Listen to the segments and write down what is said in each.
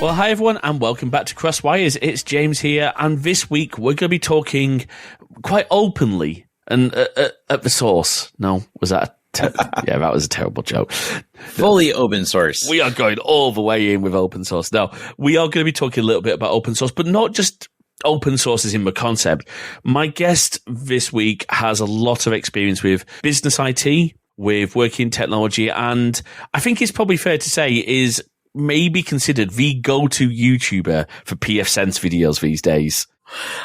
Well, hi everyone, and welcome back to Crosswires. It's James here, and this week we're going to be talking quite openly and at the source. No, was that yeah, that was a terrible joke. Fully open source. We are going all the way in with open source. Now, we are going to be talking a little bit about open source, but not just open source as in the concept. My guest this week has a lot of experience with business IT, with working technology, and I think it's probably fair to say is maybe considered the go-to YouTuber for pfSense videos these days.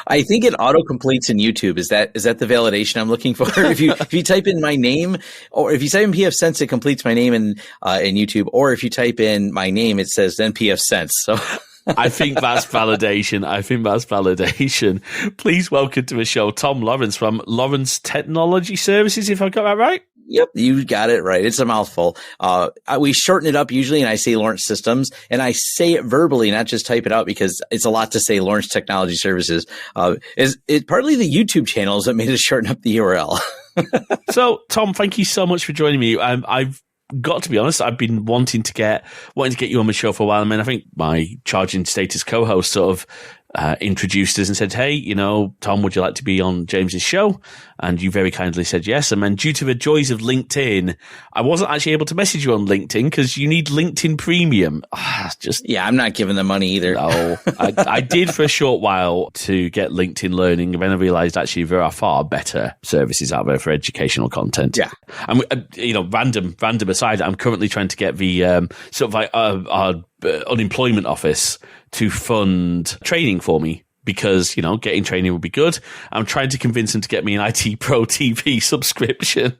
I think it auto-completes in YouTube. Is that the validation I'm looking for? if you type in my name, or if you type in pfSense, it completes my name in YouTube. Or if you type in my name, it says then pfSense. So I think that's validation. Please welcome to the show Tom Lawrence from Lawrence Technology Services, if I got that right. Yep, you got it right. It's a mouthful. We shorten it up usually, and I say Lawrence Systems, and I say it verbally, not just type it out, because it's a lot to say Lawrence Technology Services. It's partly the YouTube channels that made us shorten up the URL. So, Tom, thank you so much for joining me. I've got to be honest, I've been wanting to get you on the show for a while. I mean, I think my Charging Status co-host sort of introduced us and said, hey, Tom, would you like to be on James's show? And you very kindly said yes. And then due to the joys of LinkedIn, I wasn't actually able to message you on LinkedIn because you need LinkedIn Premium. Yeah, I'm not giving them money either. No, I did for a short while to get LinkedIn Learning, and then I realized actually there are far better services out there for educational content. Yeah. And, random aside, I'm currently trying to get the sort of like our unemployment office to fund training for me, because, getting training would be good. I'm trying to convince them to get me an IT Pro TV subscription.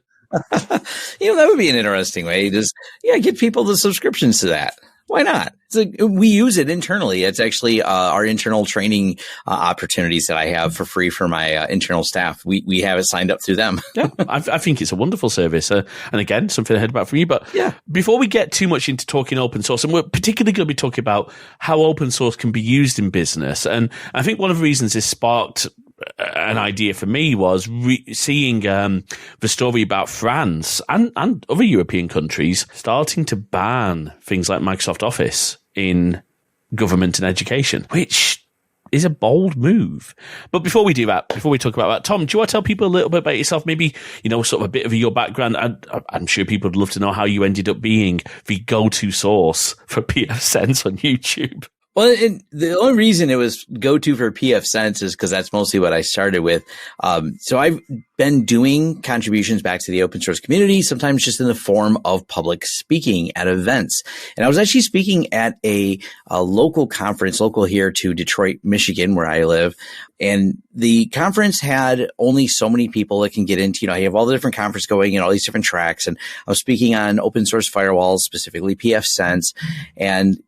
That would be an interesting way. Just, get people the subscriptions to that. Why not? We use it internally. It's actually our internal training opportunities that I have for free for my internal staff. We have it signed up through them. Yeah, I think it's a wonderful service. And again, something I heard about from you. But yeah, before we get too much into talking open source, and we're particularly going to be talking about how open source can be used in business. And I think one of the reasons this sparked an idea for me was seeing the story about France and other European countries starting to ban things like Microsoft Office in government and education, which is a bold move. But before we do that, before we talk about that, Tom, do you want to tell people a little bit about yourself? Maybe, sort of a bit of your background. I'm sure people would love to know how you ended up being the go-to source for pfSense on YouTube. Well, the only reason it was go-to for pfSense is because that's mostly what I started with. So I've been doing contributions back to the open source community, sometimes just in the form of public speaking at events. And I was actually speaking at a local conference, local here to Detroit, Michigan, where I live. And the conference had only so many people that can get into, you have all the different conferences going and all these different tracks. And I was speaking on open source firewalls, specifically pfSense. And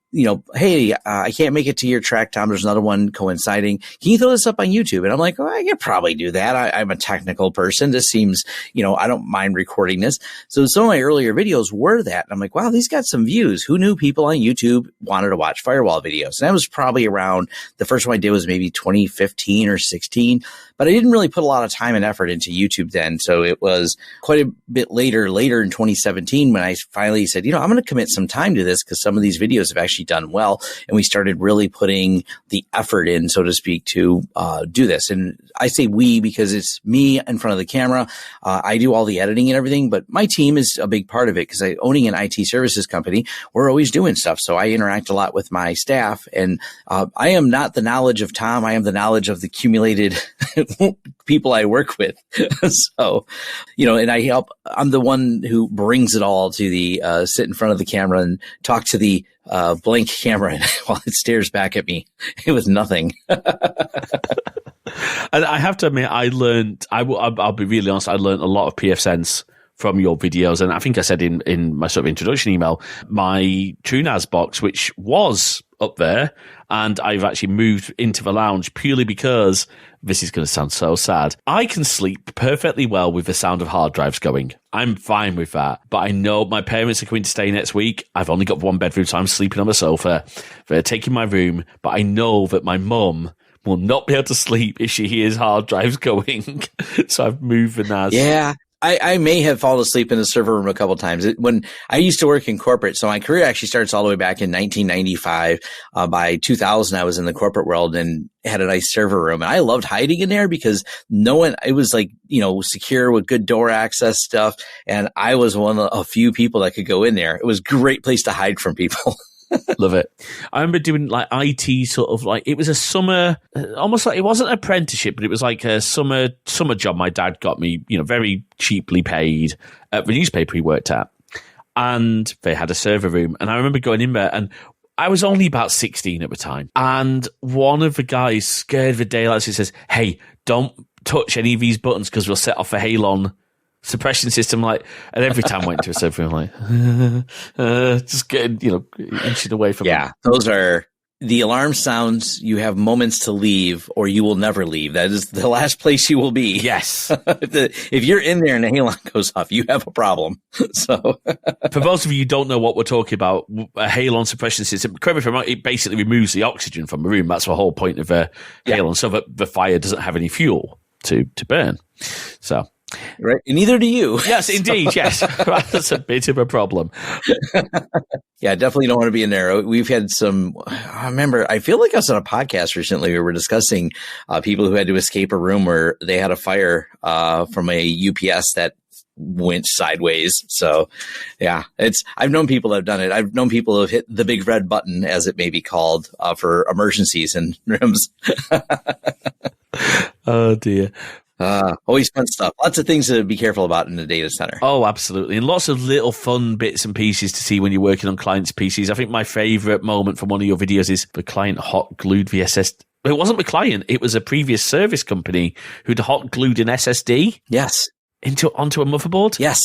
hey, I can't make it to your track, Tom. There's another one coinciding. Can you throw this up on YouTube? And I'm like, well, I could probably do that. I'm a technical person. This seems, I don't mind recording this. So some of my earlier videos were that. And I'm like, wow, these got some views. Who knew people on YouTube wanted to watch firewall videos? And that was probably around, the first one I did was maybe 2015 or 16. But I didn't really put a lot of time and effort into YouTube then. So it was quite a bit later in 2017 when I finally said, I'm going to commit some time to this because some of these videos have actually done well. And we started really putting the effort in, so to speak, to do this. And I say we because it's me in front of the camera. I do all the editing and everything, but my team is a big part of it because owning an IT services company, we're always doing stuff. So I interact a lot with my staff, and I am not the knowledge of Tom. I am the knowledge of the accumulated people I work with. So, and I help. I'm the one who brings it all to the sit in front of the camera and talk to the blank camera while it stares back at me with nothing. And I have to admit, I'll be really honest, I learned a lot of pfSense from your videos. And I think I said in my sort of introduction email, my TrueNAS box, which was up there, and I've actually moved into the lounge purely because, this is going to sound so sad, I can sleep perfectly well with the sound of hard drives going. I'm fine with that. But I know my parents are coming to stay next week. I've only got one bedroom, so I'm sleeping on the sofa. They're taking my room. But I know that my mum will not be able to sleep if she hears hard drives going. So I've moved the NAS. Yeah. I may have fallen asleep in the server room a couple of times. When I used to work in corporate, so my career actually starts all the way back in 1995. By 2000, I was in the corporate world and had a nice server room. And I loved hiding in there because it was like, secure with good door access stuff. And I was one of a few people that could go in there. It was a great place to hide from people. Love it. I remember doing like IT sort of like, it was a summer, almost like it wasn't an apprenticeship, but it was like a summer job my dad got me, very cheaply paid at the newspaper he worked at. And they had a server room. And I remember going in there, and I was only about 16 at the time. And one of the guys scared the daylights. He says, "Hey, don't touch any of these buttons because we'll set off a Halon suppression system." And every time I went to a server room, I'm like, just getting, inching away from it. Yeah, those are the alarm sounds. You have moments to leave, or you will never leave. That is the last place you will be. Yes. If you're in there and the halon goes off, you have a problem. So, for those of you who don't know what we're talking about, a halon suppression system, correct me if I'm wrong, it basically removes the oxygen from the room. That's the whole point of a halon, so that the fire doesn't have any fuel to burn. So. Right. And neither do you. Yes, indeed. Yes. That's a bit of a problem. Yeah, definitely don't want to be in there. We've had I feel like I was on a podcast recently where we were discussing people who had to escape a room where they had a fire from a UPS that went sideways. So yeah, I've known people that have done it. I've known people who have hit the big red button, as it may be called, for emergencies in rooms. Oh dear. Always fun stuff. Lots of things to be careful about in the data center. Oh, absolutely. And lots of little fun bits and pieces to see when you're working on clients' PCs. I think my favorite moment from one of your videos is the client hot glued the SSD. It wasn't the client. It was a previous service company who'd hot glued an SSD. Yes. Onto a motherboard. Yes.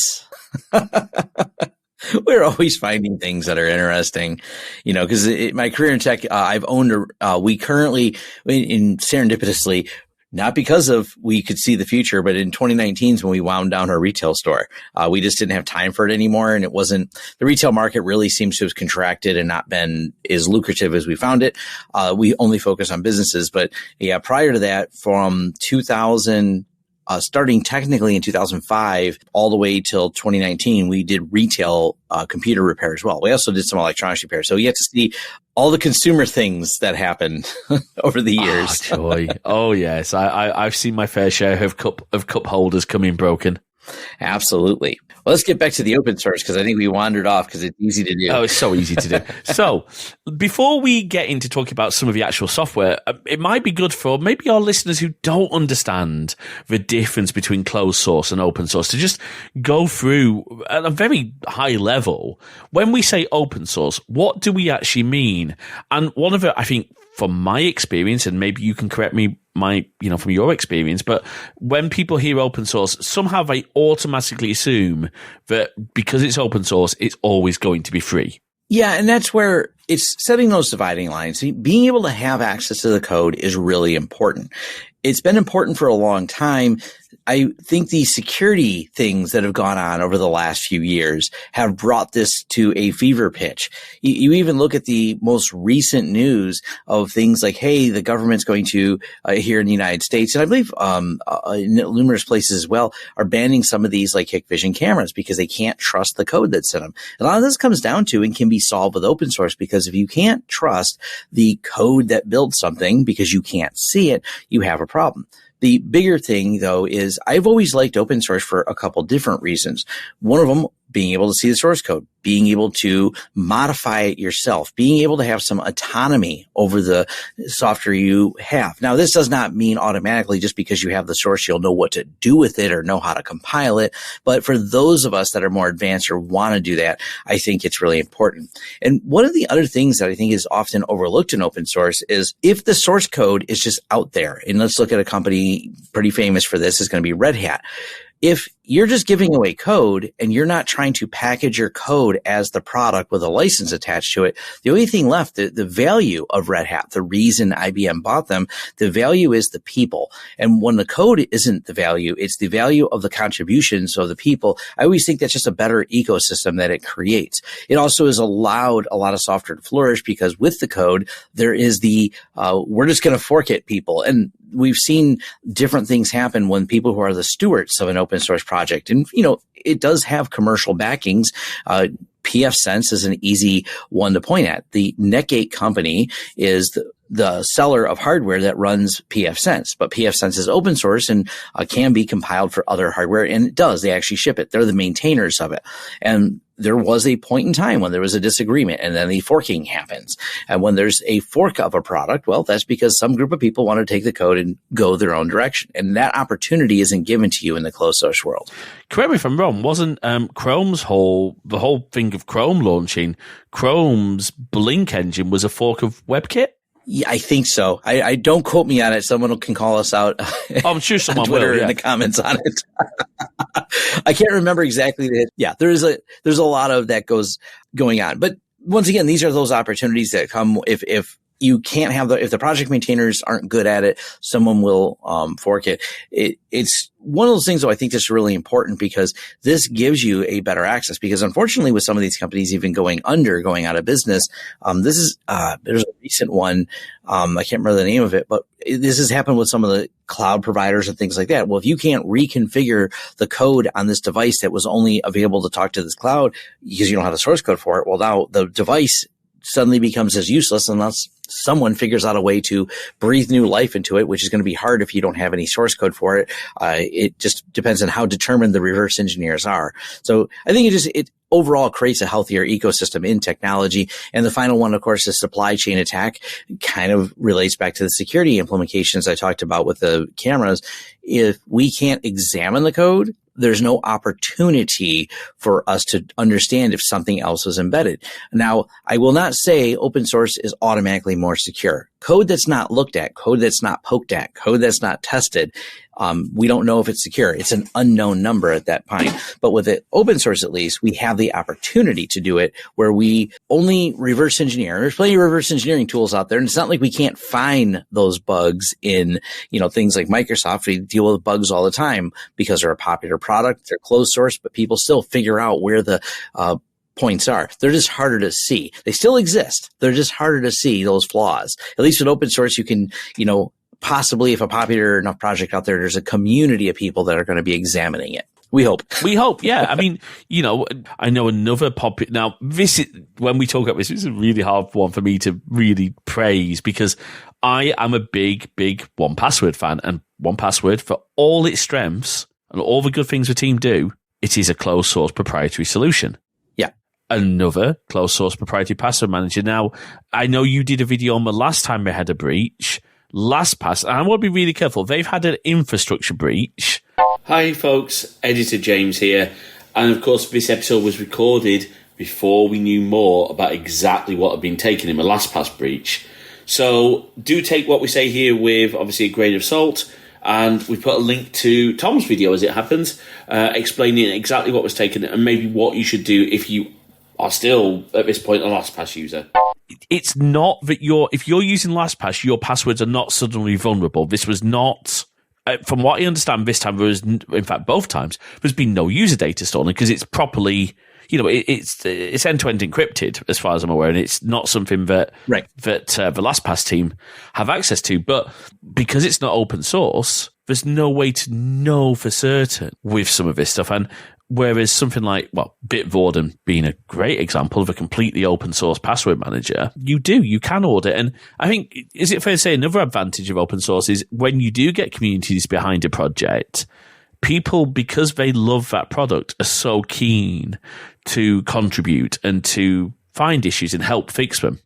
We're always finding things that are interesting, because my career in tech, I've owned we currently, in serendipitously, not because we could see the future, but in 2019 is when we wound down our retail store. We just didn't have time for it anymore. And the retail market really seems to have contracted and not been as lucrative as we found it. We only focus on businesses, but yeah, prior to that, from 2000, starting technically in 2005 all the way till 2019, we did retail computer repair as well. We also did some electronics repair. So you have to see all the consumer things that happened over the years. Oh, joy. Oh, yes. I've seen my fair share of cup holders coming broken. Absolutely. Well, let's get back to the open source because I think we wandered off because it's easy to do. Oh, it's so easy to do. So before we get into talking about some of the actual software, it might be good for maybe our listeners who don't understand the difference between closed source and open source to just go through at a very high level. When we say open source, what do we actually mean? And one of it, I think, from my experience, and maybe you can correct me from your experience, but when people hear open source, somehow they automatically assume that because it's open source, it's always going to be free. Yeah, and that's where it's setting those dividing lines. Being able to have access to the code is really important. It's been important for a long time. I think the security things that have gone on over the last few years have brought this to a fever pitch. You even look at the most recent news of things like, hey, the government's going to, here in the United States, and I believe in numerous places as well, are banning some of these like Hikvision cameras because they can't trust the code that's in them. A lot of this comes down to and can be solved with open source, because if you can't trust the code that builds something because you can't see it, you have a problem. The bigger thing, though, is I've always liked open source for a couple different reasons. One of them, being able to see the source code, being able to modify it yourself, being able to have some autonomy over the software you have. Now, this does not mean automatically just because you have the source, you'll know what to do with it or know how to compile it. But for those of us that are more advanced or want to do that, I think it's really important. And one of the other things that I think is often overlooked in open source is if the source code is just out there, and let's look at a company pretty famous for this, is going to be Red Hat. If you're just giving away code and you're not trying to package your code as the product with a license attached to it, the only thing left, the value of Red Hat, the reason IBM bought them, the value is the people. And when the code isn't the value, it's the value of the contributions of the people. I always think that's just a better ecosystem that it creates. It also has allowed a lot of software to flourish because with the code, there is we're just going to fork it people. And we've seen different things happen when people who are the stewards of an open source project, and it does have commercial backings. pfSense is an easy one to point at. The Netgate company is the seller of hardware that runs pfSense, but pfSense is open source and can be compiled for other hardware, and it does. They actually ship it. They're the maintainers of it. And there was a point in time when there was a disagreement, and then the forking happens. And when there's a fork of a product, well, that's because some group of people want to take the code and go their own direction. And that opportunity isn't given to you in the closed source world. Correct me if I'm wrong, wasn't Chrome's the whole thing of Chrome launching, Chrome's Blink engine was a fork of WebKit? Yeah, I think so. I don't quote me on it. Someone can call us out. I'm sure someone on Twitter will, yeah. in the comments on it. I can't remember exactly. Yeah, there's a lot of that going on. But once again, these are those opportunities that come if you can't have if the project maintainers aren't good at it, someone will fork it. It's one of those things, though, I think that's really important because this gives you a better access. Because unfortunately, with some of these companies even going out of business, there's a recent one. I can't remember the name of it, but this has happened with some of the cloud providers and things like that. Well, if you can't reconfigure the code on this device that was only available to talk to this cloud because you don't have the source code for it, well, now the device suddenly becomes as useless unless someone figures out a way to breathe new life into it, which is going to be hard if you don't have any source code for it. It just depends on how determined the reverse engineers are. So I think it overall creates a healthier ecosystem in technology. And the final one, of course, is supply chain attack. Kind of relates back to the security implications I talked about with the cameras. If we can't examine the code, there's no opportunity for us to understand if something else is embedded. Now, I will not say open source is automatically more secure. Code that's not looked at, code that's not poked at, code that's not tested, we don't know if it's secure. It's an unknown number at that point. But with it open source, at least, we have the opportunity to do it where we only reverse engineer. There's plenty of reverse engineering tools out there. And it's not like we can't find those bugs in, things like Microsoft. We deal with bugs all the time because they're a popular product. They're closed source, but people still figure out where the, points are. They're just harder to see. They still exist. They're just harder to see those flaws. At least with open source, you can, possibly if a popular enough project out there, there's a community of people that are going to be examining it. We hope. Yeah. I mean, I know another now when we talk about this is a really hard one for me to really praise because I am a big 1Password fan, and 1Password, for all its strengths and all the good things the team do, it is a closed source proprietary solution. Another closed source proprietary password manager. Now, I know you did a video on the last time they had a breach, LastPass, and I want to be really careful. They've had an infrastructure breach. Hi, folks. Editor James here. And of course, this episode was recorded before we knew more about exactly what had been taken in the LastPass breach. So do take what we say here with obviously a grain of salt. And we put a link to Tom's video as it happens, explaining exactly what was taken and maybe what you should do if you are still, at this point, a LastPass user. It's not that if you're using LastPass, your passwords are not suddenly vulnerable. This was not, from what I understand this time, there was, in fact, both times, there's been no user data stolen because it's properly, it's end-to-end encrypted as far as I'm aware, and it's not something that the LastPass team have access to. But because it's not open source, there's no way to know for certain with some of this stuff. And whereas something like, Bitwarden being a great example of a completely open source password manager, you can audit. And I think, is it fair to say another advantage of open source is when you do get communities behind a project, people, because they love that product, are so keen to contribute and to find issues and help fix them.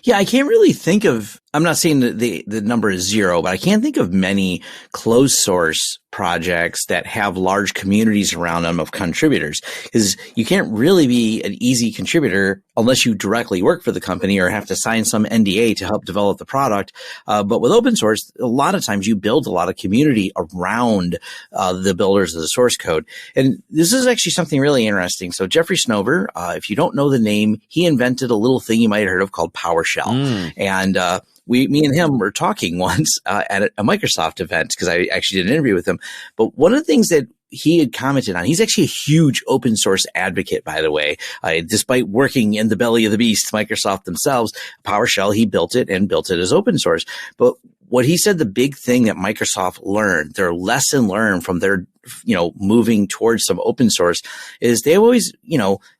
Yeah, I can't really think of, I'm not saying that the number is zero, but I can't think of many closed source projects that have large communities around them of contributors, because you can't really be an easy contributor unless you directly work for the company or have to sign some NDA to help develop the product. But with open source, a lot of times you build a lot of community around the builders of the source code. And this is actually something really interesting. So Jeffrey Snover, if you don't know the name, he invented a little thing you might have heard of called PowerShell. And me and him were talking once at a Microsoft event because I actually did an interview with him. But one of the things that he had commented on. He's actually a huge open source advocate, by the way. Despite working in the belly of the beast, Microsoft themselves, PowerShell, he built it and built it as open source. But what he said, the big thing that Microsoft learned, their lesson learned from their, moving towards some open source, is they always,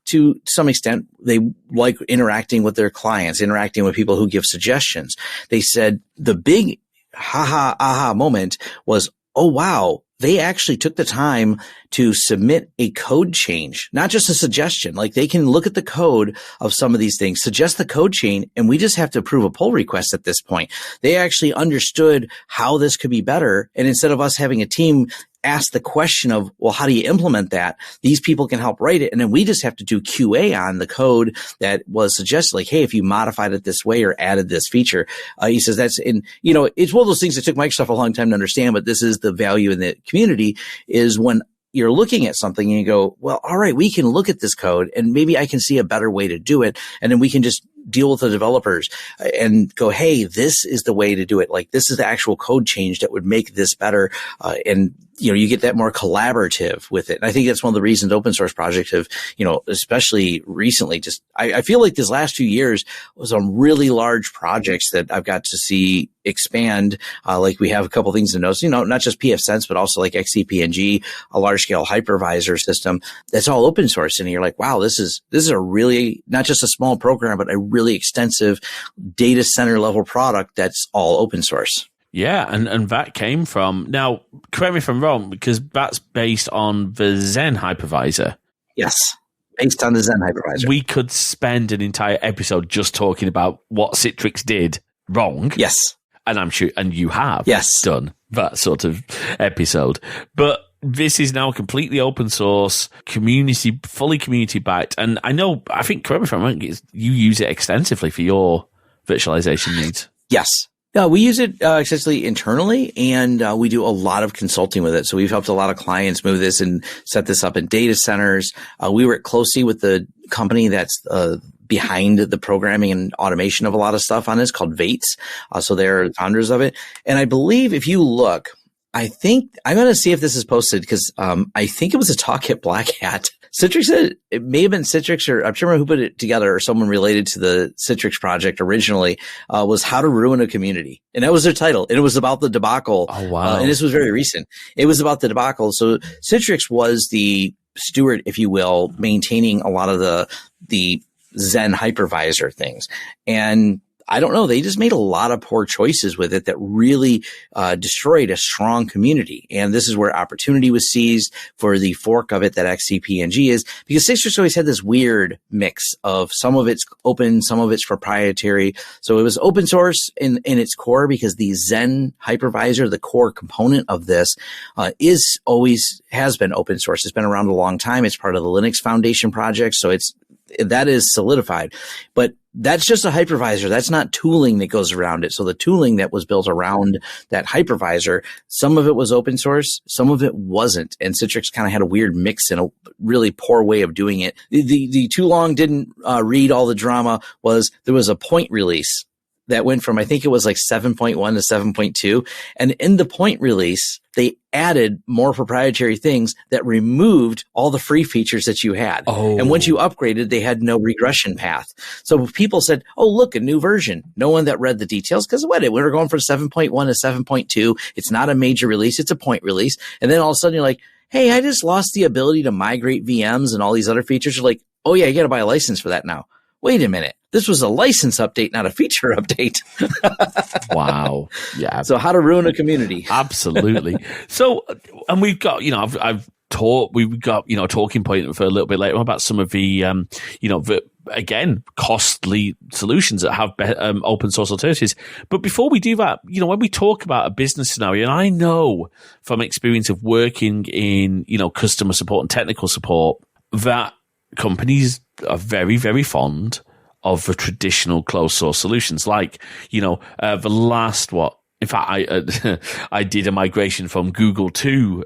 to some extent, they like interacting with their clients, interacting with people who give suggestions. They said the big aha moment was, oh, wow, they actually took the time to submit a code change, not just a suggestion. Like, they can look at the code of some of these things, suggest the code chain, and we just have to approve a pull request at this point. They actually understood how this could be better. And instead of us having a team ask the question of, well, how do you implement that? These people can help write it. And then we just have to do QA on the code that was suggested. Like, hey, if you modified it this way or added this feature, he says that's it's one of those things that took Microsoft a long time to understand, but this is the value in the community, is when you're looking at something and you go, well, all right, we can look at this code and maybe I can see a better way to do it. And then we can just deal with the developers and go, hey, this is the way to do it. Like, this is the actual code change that would make this better. And you get that more collaborative with it. And I think that's one of the reasons open source projects have, especially recently, just, I feel like this last few years was some really large projects that I've got to see expand. Like, we have a couple things to notice, not just pfSense, but also like XCP-ng, a large scale hypervisor system that's all open source. And you're like, wow, this is a really, not just a small program, but a really extensive data center level product that's all open source. Yeah, and that came from, now, correct me if I'm wrong, because that's based on the Zen hypervisor. Yes, based on the Zen hypervisor. We could spend an entire episode just talking about what Citrix did wrong. Yes. And I'm sure, and you have done that sort of episode. But this is now completely open source, community, fully community backed. And I think, correct me if I'm wrong, you use it extensively for your virtualization needs. Yes. No, we use it extensively internally, and we do a lot of consulting with it. So we've helped a lot of clients move this and set this up in data centers. We work closely with the company that's behind the programming and automation of a lot of stuff on this, called Vates. So they're founders of it. And I believe if you look, I think I'm going to see if this is posted, because I think it was a talk at Black Hat. Citrix, it may have been Citrix, or I'm sure who put it together, or someone related to the Citrix project originally, was How to Ruin a Community. And that was their title. And it was about the debacle. Oh, wow. And this was very recent. It was about the debacle. So Citrix was the steward, if you will, maintaining a lot of the Zen hypervisor things. And I don't know, they just made a lot of poor choices with it that really destroyed a strong community. And this is where opportunity was seized for the fork of it that XCP-ng is, because Citrix always had this weird mix of some of it's open, some of it's proprietary. So it was open source in its core, because the Zen hypervisor, the core component of this, has been open source. It's been around a long time. It's part of the Linux Foundation project. So that is solidified. But that's just a hypervisor. That's not tooling that goes around it. So the tooling that was built around that hypervisor, some of it was open source, some of it wasn't. And Citrix kind of had a weird mix and a really poor way of doing it. The too long didn't read all the drama was there was a point release that went from, I think it was like 7.1 to 7.2. And in the point release, they added more proprietary things that removed all the free features that you had. Oh. And once you upgraded, they had no regression path. So people said, oh, look, a new version. No one that read the details, because we were going from 7.1 to 7.2. It's not a major release. It's a point release. And then all of a sudden you're like, hey, I just lost the ability to migrate VMs and all these other features. You're like, oh yeah, you got to buy a license for that now. Wait a minute. This was a license update, not a feature update. Wow. Yeah. So how to ruin a community. Absolutely. So, and we've got, I've taught, we've got, a talking point for a little bit later about some of the, again, costly solutions that have open source alternatives. But before we do that, when we talk about a business scenario, and I know from experience of working in, customer support and technical support, that companies are very, very fond of the traditional closed source solutions. Like, the last, in fact, I did a migration from Google to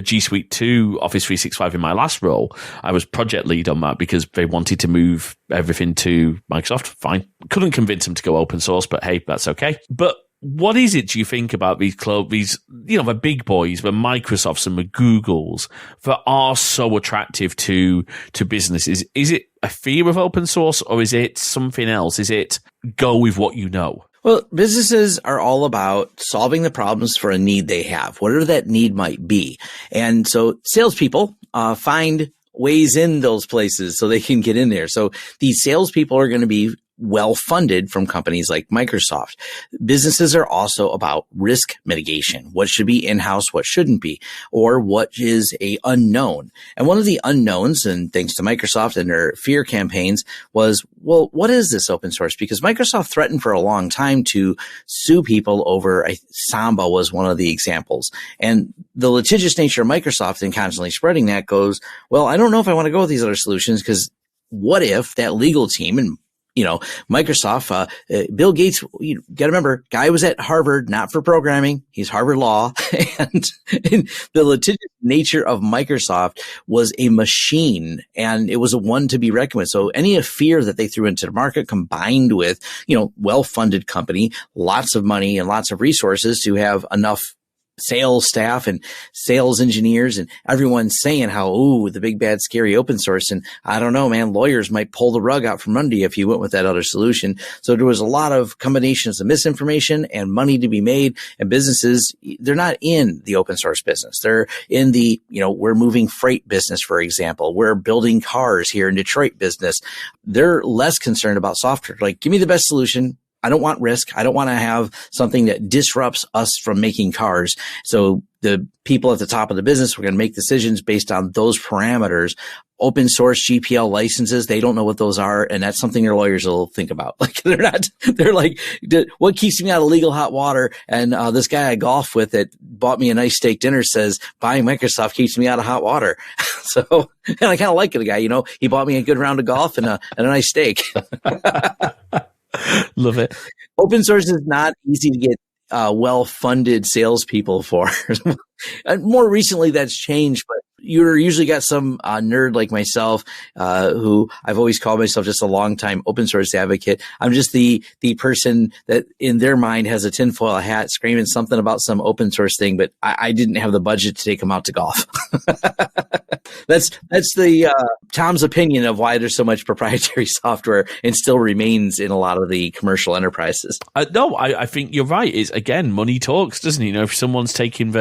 G Suite to Office 365 in my last role. I was project lead on that because they wanted to move everything to Microsoft. Fine. Couldn't convince them to go open source, but hey, that's okay. But what is it, do you think, about these the big boys, the Microsofts and the Googles, that are so attractive to businesses? Is it a fear of open source, or is it something else? Is it go with what you know? Well, businesses are all about solving the problems for a need they have, whatever that need might be. And so salespeople find ways in those places so they can get in there. So these salespeople are going to be well funded from companies like Microsoft. Businesses are also about risk mitigation. What should be in-house, what shouldn't be, or what is a unknown. And one of the unknowns, and thanks to Microsoft and their fear campaigns, was, well, what is this open source? Because Microsoft threatened for a long time to sue people over, Samba was one of the examples. And the litigious nature of Microsoft and constantly spreading that goes, well, I don't know if I want to go with these other solutions, because what if that legal team, and Microsoft, Bill Gates, you got to remember, guy was at Harvard, not for programming. He's Harvard Law. and the litigious nature of Microsoft was a machine, and it was a one to be reckoned with. So any fear that they threw into the market, combined with, well-funded company, lots of money and lots of resources to have enough sales staff and sales engineers and everyone saying how, ooh, the big bad scary open source. And I don't know, man, lawyers might pull the rug out from under you if you went with that other solution. So there was a lot of combinations of misinformation and money to be made, and businesses, they're not in the open source business. They're in the, we're moving freight business, for example. We're building cars here in Detroit business. They're less concerned about software. Like, give me the best solution. I don't want risk. I don't want to have something that disrupts us from making cars. So the people at the top of the business, we're going to make decisions based on those parameters. Open source GPL licenses, they don't know what those are. And that's something your lawyers will think about. Like, they're like, what keeps me out of legal hot water? And this guy I golf with that bought me a nice steak dinner says buying Microsoft keeps me out of hot water. So, and I kind of like the guy, he bought me a good round of golf and a nice steak. Love it. Open source is not easy to get well-funded salespeople for. And more recently, that's changed, but you're usually got some nerd like myself, who I've always called myself just a long-time open source advocate. I'm just the person that in their mind has a tinfoil hat screaming something about some open source thing, but I didn't have the budget to take them out to golf. That's the Tom's opinion of why there's so much proprietary software and still remains in a lot of the commercial enterprises. No, I think you're right. It's, again, money talks, doesn't it? If someone's taking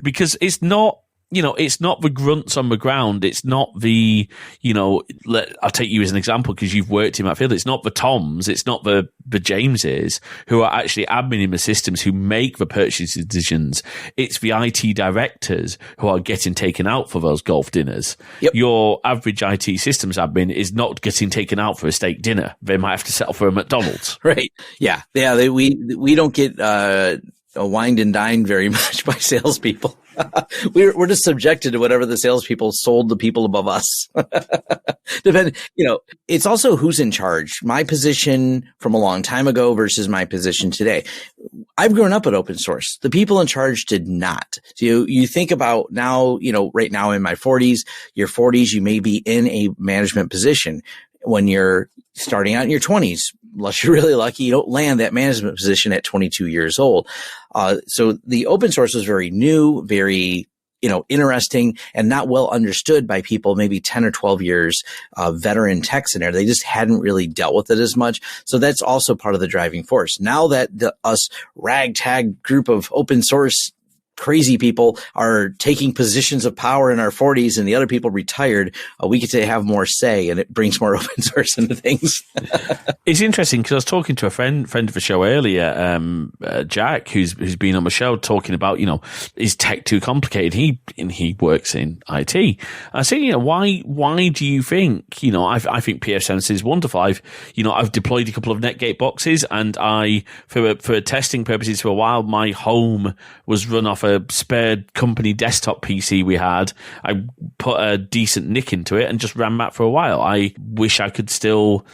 because it's not, it's not the grunts on the ground. It's not the, I'll take you as an example because you've worked in that field. It's not the Toms. It's not the Jameses who are actually adminning the systems who make the purchase decisions. It's the IT directors who are getting taken out for those golf dinners. Yep. Your average IT systems admin is not getting taken out for a steak dinner. They might have to settle for a McDonald's. Right. Yeah. Yeah. We don't get, wined and dined very much by salespeople. We're just subjected to whatever the salespeople sold the people above us. It's also who's in charge. My position from a long time ago versus my position today. I've grown up with open source. The people in charge did not. So you think about now, right now in my 40s, your 40s, you may be in a management position. When you're starting out in your 20s, unless you're really lucky, you don't land that management position at 22 years old. So the open source was very new, very, interesting, and not well understood by people maybe 10 or 12 years veteran techs in there. They just hadn't really dealt with it as much. So that's also part of the driving force. Now that us ragtag group of open source crazy people are taking positions of power in our 40s and the other people retired, we get to have more say, and it brings more open source into things. It's interesting because I was talking to a friend of the show earlier, Jack, who's been on the show, talking about, is tech too complicated? He works in IT. I say, why do you think, I think pfSense is wonderful. I've deployed a couple of Netgate boxes, and for testing purposes for a while, my home was run off a spare company desktop PC we had. I put a decent NIC into it and just ran that for a while. I wish I could still,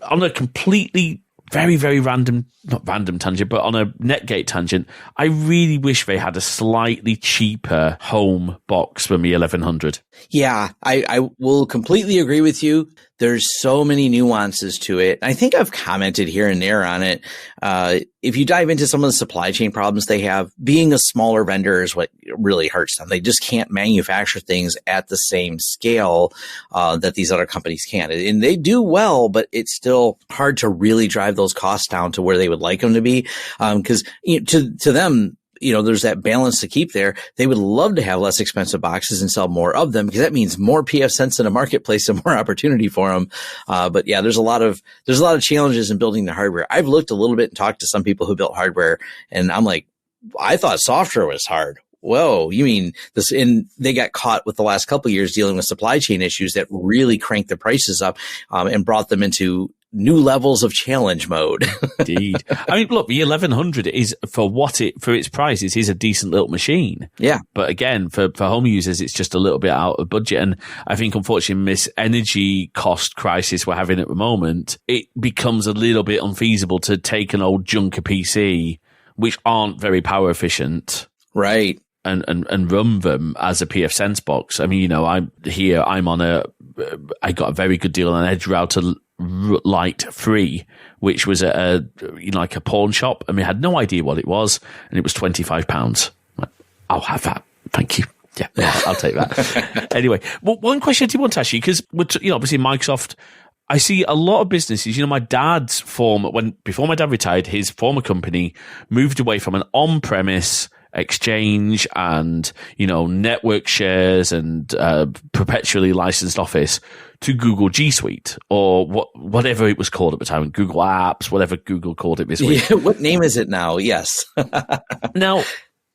on a completely very, very not random tangent, but on a Netgate tangent, I really wish they had a slightly cheaper home box for me 1100. Yeah, I will completely agree with you. There's so many nuances to it. I think I've commented here and there on it. If you dive into some of the supply chain problems they have, being a smaller vendor is what really hurts them. They just can't manufacture things at the same scale that these other companies can. And they do well, but it's still hard to really drive those costs down to where they would like them to be. Because to them, there's that balance to keep there. They would love to have less expensive boxes and sell more of them because that means more pfSense in a marketplace and more opportunity for them. But yeah, there's a lot of challenges in building the hardware. I've looked a little bit and talked to some people who built hardware, and I'm like, I thought software was hard. Whoa, you mean this? And they got caught with the last couple of years dealing with supply chain issues that really cranked the prices up and brought them into new levels of challenge mode. Indeed. I mean, look, the 1100 is for its price, it is a decent little machine. Yeah. But again, for home users, it's just a little bit out of budget. And I think, unfortunately, in this energy cost crisis we're having at the moment, it becomes a little bit unfeasible to take an old junker PC, which aren't very power efficient. Right. And run them as a pfSense box. I mean, I got a very good deal on Edge Router Lite 3, which was like a pawn shop, and we had no idea what it was, and it was £25. I'll have that. Thank you. Yeah, I'll take that. Anyway, well, one question I did want to ask you, because obviously Microsoft, I see a lot of businesses, my dad's before my dad retired, his former company moved away from an on-premise Exchange and network shares and perpetually licensed Office to Google G Suite, or whatever it was called at the time, Google Apps, whatever Google called it this week. Yeah, what name is it now? Yes. Now,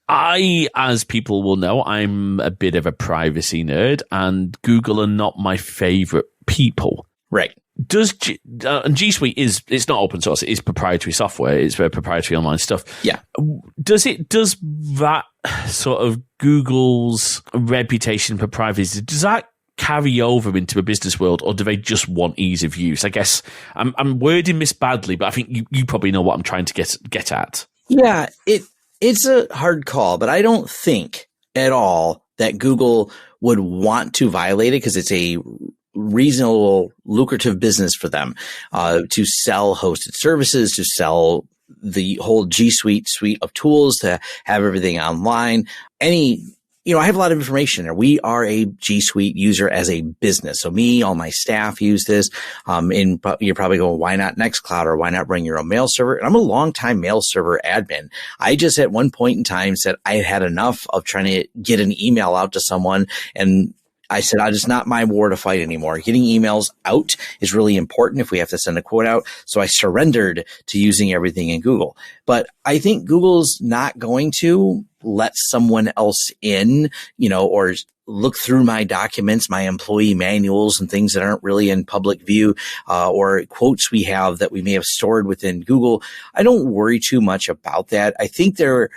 I, as people will know, I'm a bit of a privacy nerd, and Google are not my favorite people. Right. And G Suite it's not open source, it is proprietary software, it's very proprietary online stuff. Yeah. Does that sort of Google's reputation for privacy, does that carry over into the business world, or do they just want ease of use? I guess I'm wording this badly, but I think you probably know what I'm trying to get at. Yeah, it's a hard call, but I don't think at all that Google would want to violate it, because it's a reasonable, lucrative business for them to sell hosted services, to sell the whole G Suite of tools, to have everything online. I have a lot of information there. We are a G Suite user as a business. So all my staff use this. And you're probably going, why not Nextcloud, or why not bring your own mail server? And I'm a longtime mail server admin. I just at one point in time said I had enough of trying to get an email out to someone, and I said, it's not my war to fight anymore. Getting emails out is really important if we have to send a quote out. So I surrendered to using everything in Google. But I think Google's not going to let someone else in, or look through my documents, my employee manuals, and things that aren't really in public view, or quotes we have that we may have stored within Google. I don't worry too much about that. I think they're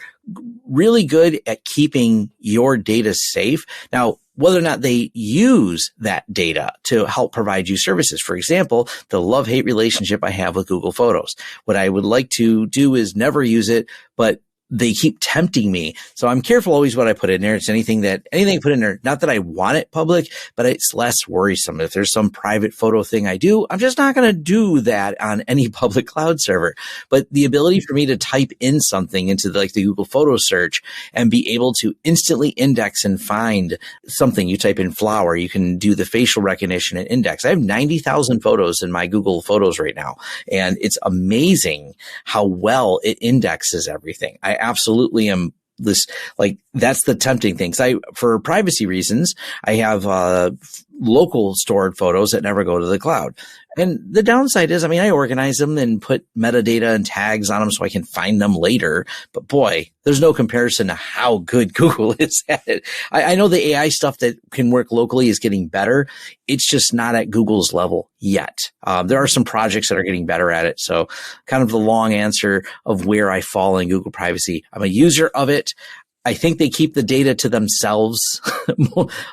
really good at keeping your data safe. Now, whether or not they use that data to help provide you services. For example, the love-hate relationship I have with Google Photos. What I would like to do is never use it, but they keep tempting me. So I'm careful always what I put in there. It's anything I put in there, not that I want it public, but it's less worrisome. If there's some private photo thing I do, I'm just not going to do that on any public cloud server. But the ability for me to type in something into the Google photo search and be able to instantly index and find something, you type in flower, you can do the facial recognition and index. I have 90,000 photos in my Google Photos right now. And it's amazing how well it indexes everything. I absolutely am that's the tempting thing. For privacy reasons, I have local stored photos that never go to the cloud. And the downside is, I organize them and put metadata and tags on them so I can find them later. But boy, there's no comparison to how good Google is at it. I know the AI stuff that can work locally is getting better. It's just not at Google's level yet. There are some projects that are getting better at it. So kind of the long answer of where I fall in Google privacy. I'm a user of it. I think they keep the data to themselves.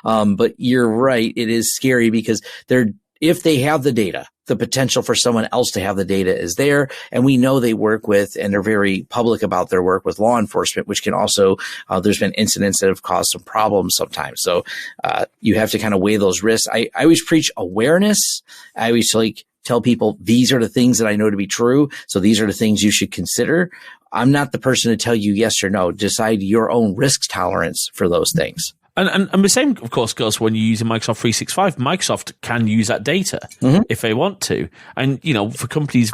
But you're right. It is scary because they're if they have the data, the potential for someone else to have the data is there. And we know they work with, and they're very public about their work with law enforcement, which can also, there's been incidents that have caused some problems sometimes. So, you have to kind of weigh those risks. I always preach awareness. I always tell people, these are the things that I know to be true. So these are the things you should consider. I'm not the person to tell you yes or no. Decide your own risk tolerance for those things. And the same, of course, goes when you're using Microsoft 365. Microsoft can use that data if they want to. And, for companies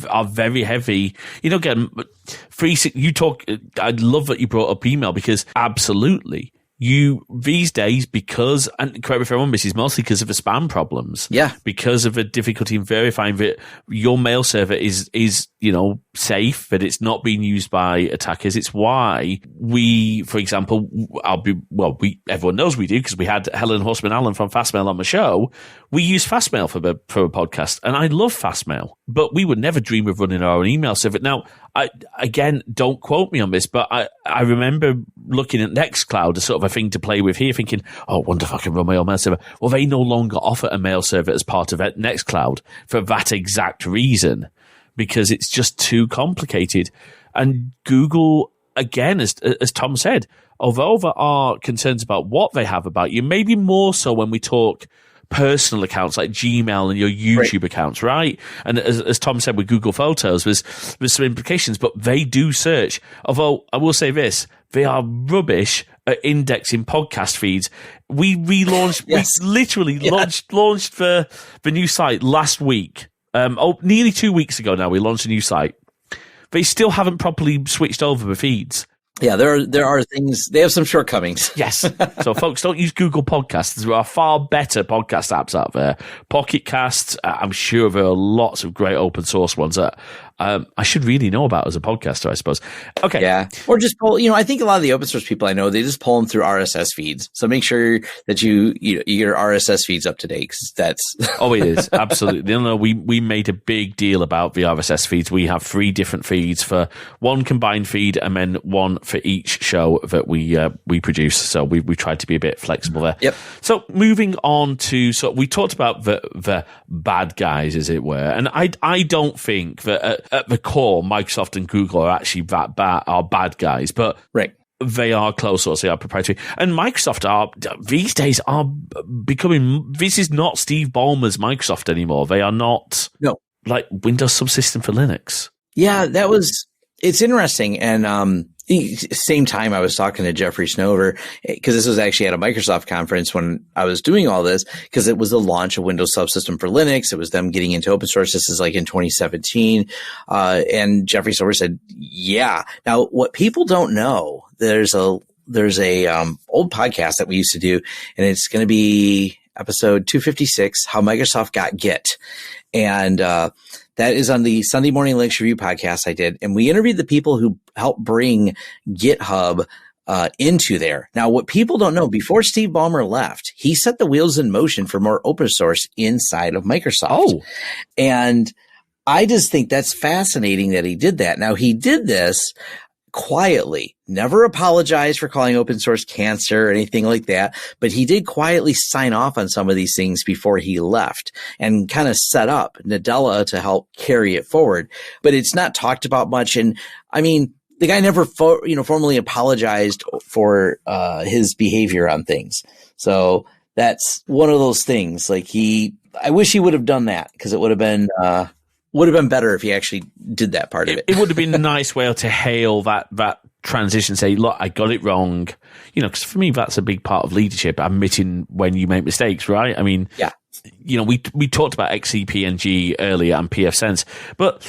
are very heavy, again, I love that you brought up email, because absolutely, these days, because, and correct me if I'm wrong, this is mostly because of the spam problems. Yeah. Because of the difficulty in verifying that your mail server is safe, that it's not being used by attackers. It's why we, for example, everyone knows we do, because we had Helen Horseman Allen from Fastmail on the show. We use Fastmail for a podcast, and I love Fastmail, but we would never dream of running our own email server. Now, again, don't quote me on this, but I remember looking at Nextcloud as sort of a thing to play with here, thinking, I wonder if I can run my own mail server. Well, they no longer offer a mail server as part of Nextcloud for that exact reason, because it's just too complicated. And Google, again, as Tom said, although there are concerns about what they have about you, maybe more so when we talk personal accounts like Gmail and your YouTube accounts, right? And as Tom said with Google Photos, there's some implications, but they do search. Although I will say this, they are rubbish at indexing podcast feeds. We relaunched, we literally launched the new site last week. Nearly 2 weeks ago now, we launched a new site. They still haven't properly switched over the feeds. Yeah, there are things, they have some shortcomings. Yes. So folks, don't use Google Podcasts. There are far better podcast apps out there. Pocket Casts, I'm sure there are lots of great open source ones that I should really know about as a podcaster, I suppose. Okay. Yeah. Or just pull, I think a lot of the open source people I know, they just pull them through RSS feeds. So make sure that you your RSS feeds up to date, 'cause that's. Oh, it is. Absolutely. No, we made a big deal about the RSS feeds. We have 3 different feeds, for one combined feed and then one for each show that we produce. So we tried to be a bit flexible there. Yep. So moving on to, so we talked about the bad guys, as it were. And I don't think that at the core, Microsoft and Google are actually bad guys, but they are closed source, they are proprietary. And Microsoft these days are becoming, this is not Steve Ballmer's Microsoft anymore. They are not like Windows subsystem for Linux. Yeah, it's interesting. And, same time I was talking to Jeffrey Snover, because this was actually at a Microsoft conference when I was doing all this, because it was the launch of Windows Subsystem for Linux. It was them getting into open source. This is like in 2017. And Jeffrey Snover said, yeah. Now, what people don't know, there's a old podcast that we used to do, and it's going to be episode 256, How Microsoft Got Git. And, that is on the Sunday Morning Linux Review podcast I did. And we interviewed the people who helped bring GitHub into there. Now, what people don't know, before Steve Ballmer left, he set the wheels in motion for more open source inside of Microsoft. Oh. And I just think that's fascinating that he did that. Now, he did this quietly, never apologized for calling open source cancer or anything like that, but he did quietly sign off on some of these things before he left and kind of set up Nadella to help carry it forward. But it's not talked about much. And I mean, the guy never formally apologized for his behavior on things. So that's one of those things. Like I wish he would have done that, because it would have been better if he actually did that part of it. It would have been a nice way to hail that transition, say, look, I got it wrong. Because for me, that's a big part of leadership, admitting when you make mistakes, right? I mean, yeah. We talked about XCP-ng earlier and pfSense, but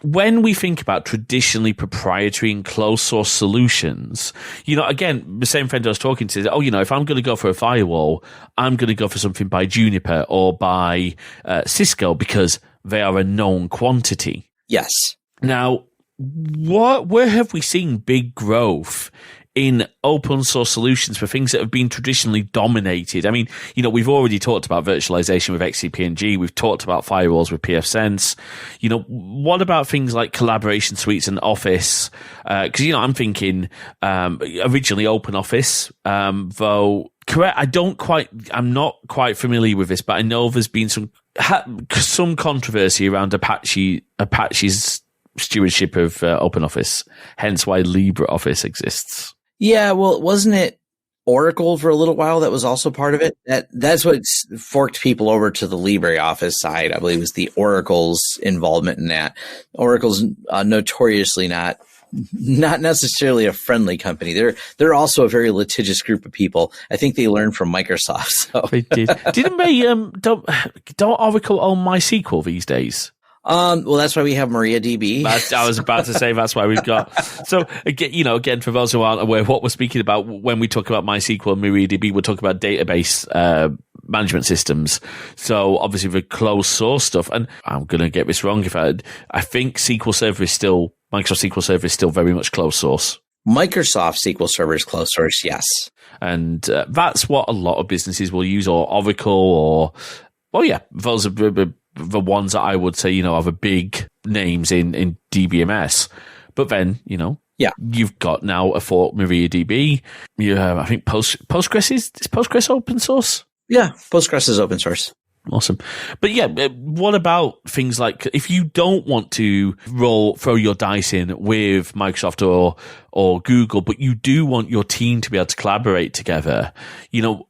when we think about traditionally proprietary and closed source solutions, again, the same friend I was talking to said, if I'm going to go for a firewall, I'm going to go for something by Juniper or by Cisco, because they are a known quantity. Yes. Now, where have we seen big growth in open source solutions for things that have been traditionally dominated? I mean, we've already talked about virtualization with XCP-ng. We've talked about firewalls with pfSense. What about things like collaboration suites and Office? Because, I'm thinking originally OpenOffice, though Correct. I'm not quite familiar with this, but I know there's been some controversy around Apache's stewardship of OpenOffice, hence why LibreOffice exists. Yeah, well, wasn't it Oracle for a little while that was also part of it? That's what forked people over to the LibreOffice side. I believe was the Oracle's involvement in that. Oracle's notoriously not necessarily a friendly company. They're also a very litigious group of people. I think they learned from Microsoft. So they did. Didn't they? Don't Oracle own MySQL these days? Well, that's why we have MariaDB. I was about to say that's why we've got. So again, for those who aren't aware, what we're speaking about when we talk about MySQL and MariaDB, we're talking about database management systems. So obviously the closed source stuff, and I'm going to get this wrong I think Microsoft SQL Server is still very much closed source. Microsoft SQL Server is closed source, yes. And that's what a lot of businesses will use, or Oracle, those are the ones that I would say, are the big names in DBMS. But then, you've got now a fork MariaDB. I think Postgres is Postgres open source? Yeah, Postgres is open source. Awesome. But what about things like if you don't want to throw your dice in with Microsoft or Google, but you do want your team to be able to collaborate together,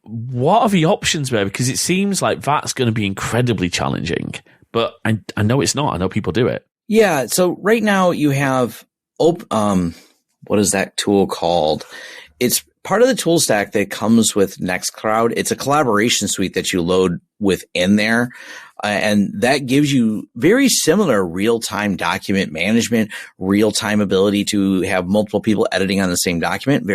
what are the options there? Because it seems like that's going to be incredibly challenging, but I know it's not. I know people do it. Yeah. So right now you have, what is that tool called? It's part of the tool stack that comes with Nextcloud. It's a collaboration suite that you load within there. And that gives you very similar real-time document management, real-time ability to have multiple people editing on the same document,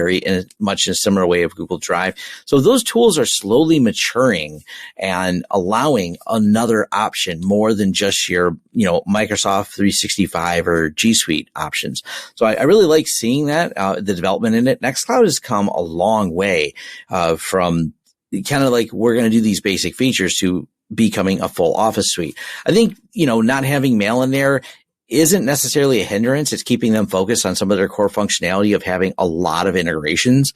much in a similar way of Google Drive. So those tools are slowly maturing and allowing another option more than just your, Microsoft 365 or G Suite options. So I really like seeing that, the development in it. Nextcloud has come a long way, from kind of like we're going to do these basic features to becoming a full Office suite. I think, not having mail in there isn't necessarily a hindrance. It's keeping them focused on some of their core functionality of having a lot of integrations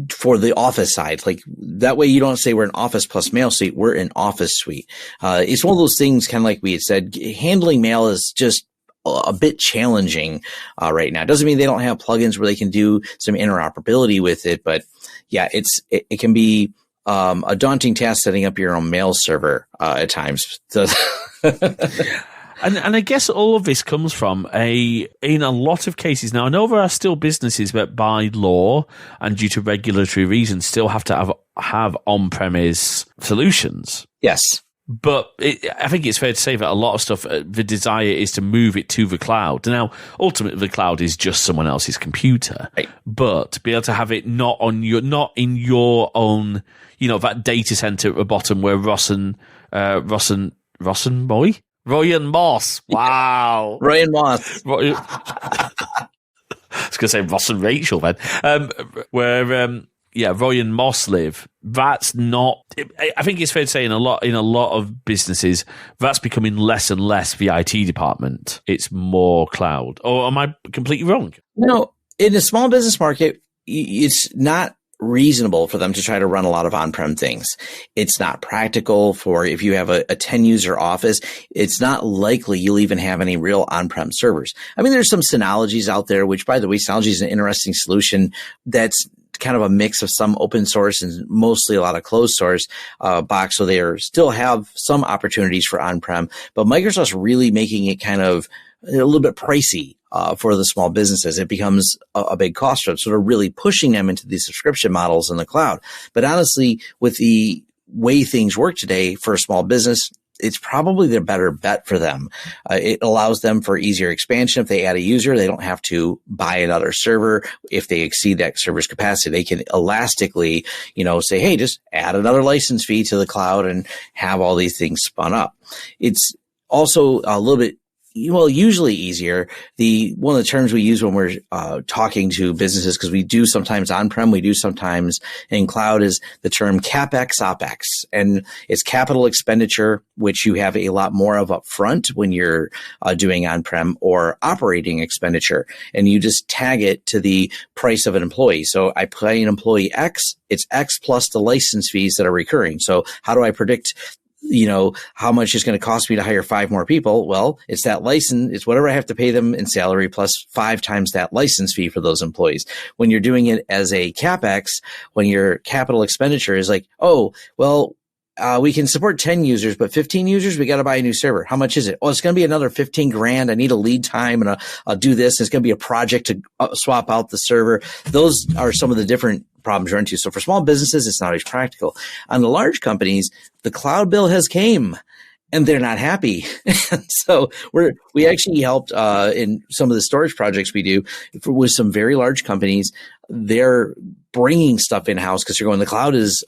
for the Office side. Like that way you don't say we're an Office plus mail suite, we're an Office suite. It's one of those things, kind of like we had said, handling mail is just a bit challenging right now. It doesn't mean they don't have plugins where they can do some interoperability with it, but yeah, it can be a daunting task setting up your own mail server at times. And I guess all of this comes from in a lot of cases. Now, I know there are still businesses that by law and due to regulatory reasons still have to have on-premise solutions. Yes. But I think it's fair to say that a lot of stuff, the desire is to move it to the cloud. Now, ultimately, the cloud is just someone else's computer. Right. But to be able to have it not in your own, that data center at the bottom where Ryan Moss. Wow. Ryan Moss. I was going to say Ross and Rachel then. Where Roy and Moss live. That's not. I think it's fair to say in a lot of businesses that's becoming less and less the IT department. It's more cloud. Or am I completely wrong? No, in the small business market, it's not reasonable for them to try to run a lot of on-prem things. It's not practical for if you have a 10-user office. It's not likely you'll even have any real on-prem servers. I mean, there's some Synologies out there, which, by the way, Synology is an interesting solution that's kind of a mix of some open source and mostly a lot of closed source box. So they still have some opportunities for on-prem, but Microsoft's really making it kind of a little bit pricey for the small businesses. It becomes a big cost for them. So they're really pushing them into these subscription models in the cloud. But honestly, with the way things work today for a small business, it's probably the better bet for them. It allows them for easier expansion. If they add a user, they don't have to buy another server. If they exceed that server's capacity, they can elastically, say, hey, just add another license fee to the cloud and have all these things spun up. It's also a little bit Well, usually easier. One of the terms we use when we're talking to businesses, because we do sometimes on-prem, we do sometimes in cloud, is the term CapEx, OpEx. And it's capital expenditure, which you have a lot more of up front when you're doing on-prem, or operating expenditure. And you just tag it to the price of an employee. So I pay an employee X, it's X plus the license fees that are recurring. So how do I predict how much it's going to cost me to hire 5 more people? Well, it's that license. It's whatever I have to pay them in salary plus 5 times that license fee for those employees. When you're doing it as a CapEx, when your capital expenditure is like, we can support 10 users, but 15 users, we got to buy a new server. How much is it? Oh, it's going to be another 15 grand. I need a lead time, and I'll do this. It's going to be a project to swap out the server. Those are some of the different problems you're into. So for small businesses, it's not always practical. On the large companies, the cloud bill has came and they're not happy. So we actually helped in some of the storage projects we do with some very large companies. They're bringing stuff in-house because they're going, the cloud is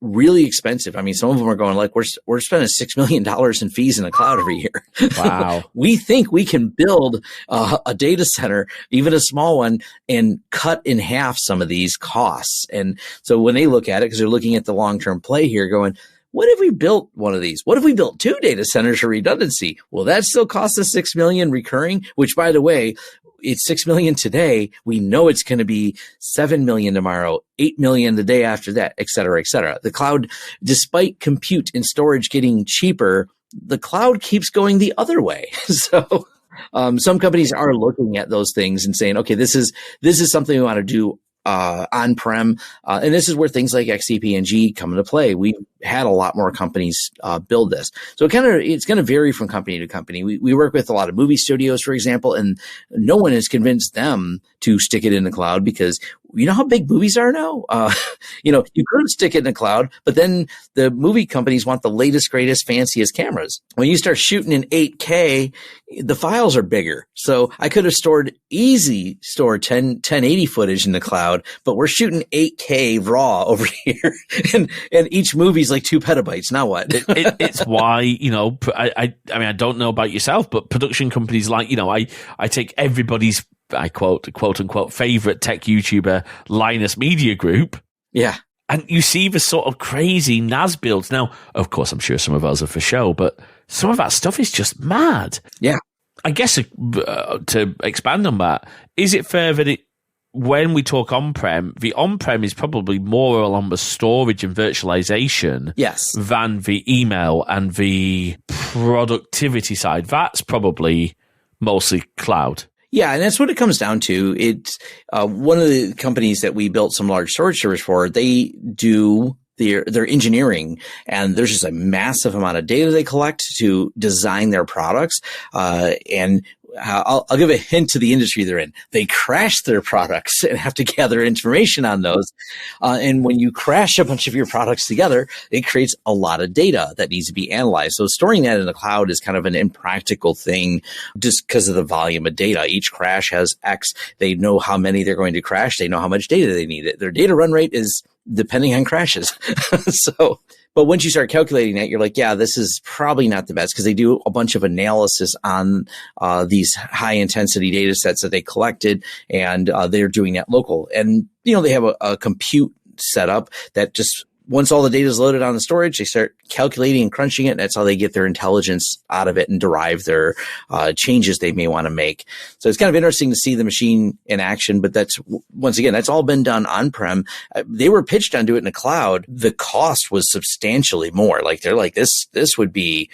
really expensive. I mean, some of them are going like, we're spending $6 million in fees in the cloud every year. Wow. We think we can build a data center, even a small one, and cut in half some of these costs. And so when they look at it, because they're looking at the long-term play here, going, what if we built one of these? What if we built 2 data centers for redundancy? Well, that still costs us $6 million recurring, which, by the way, it's $6 million today. We know it's going to be $7 million tomorrow, $8 million the day after that, et cetera, et cetera. The cloud, despite compute and storage getting cheaper, the cloud keeps going the other way. So some companies are looking at those things and saying, okay, this is something we want to do on-prem. And this is where things like XCP-ng come into play. We had a lot more companies build this. So it's going to vary from company to company. We work with a lot of movie studios, for example, and no one has convinced them to stick it in the cloud, because you know how big movies are now? You could stick it in the cloud, but then the movie companies want the latest, greatest, fanciest cameras. When you start shooting in 8K, the files are bigger. So I could have stored 1080 footage in the cloud, but we're shooting 8K raw over here. and each movie's like 2 petabytes. Now what? It's why, I mean, I don't know about yourself, but production companies like, I take everybody's, I quote unquote, favorite tech YouTuber, Linus Media Group. Yeah. And you see the sort of crazy NAS builds. Now, of course, I'm sure some of those are for show, but some of that stuff is just mad. Yeah. I guess to expand on that, is it fair that when we talk on-prem, the on-prem is probably more along the storage and virtualization, yes, than the email and the productivity side? That's probably mostly cloud. Yeah, and that's what it comes down to. It's one of the companies that we built some large storage servers for. They do their engineering, and there's just a massive amount of data they collect to design their products. And I'll give a hint to the industry they're in. They crash their products and have to gather information on those. And when you crash a bunch of your products together, it creates a lot of data that needs to be analyzed. So storing that in the cloud is kind of an impractical thing just because of the volume of data. Each crash has X. They know how many they're going to crash. They know how much data they need. Their data run rate is depending on crashes. But once you start calculating that, you're like, yeah, this is probably not the best, because they do a bunch of analysis on these high intensity data sets that they collected, and they're doing that local. And, they have a compute setup that just, once all the data is loaded on the storage, they start calculating and crunching it. And that's how they get their intelligence out of it and derive their changes they may want to make. So it's kind of interesting to see the machine in action. But once again, that's all been done on-prem. They were pitched on do it in the cloud. The cost was substantially more. Like they're like, this would be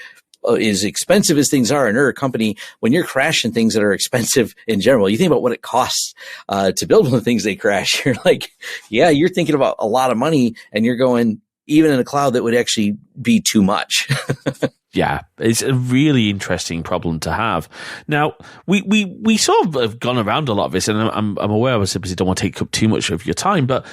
as expensive as things are. And they're a company, when you're crashing things that are expensive in general, you think about what it costs to build one of the things they crash. You're like, yeah, you're thinking about a lot of money, and you're going, even in a cloud, that would actually be too much. Yeah, it's a really interesting problem to have. Now, we sort of have gone around a lot of this, and I'm aware, I simply don't want to take up too much of your time, but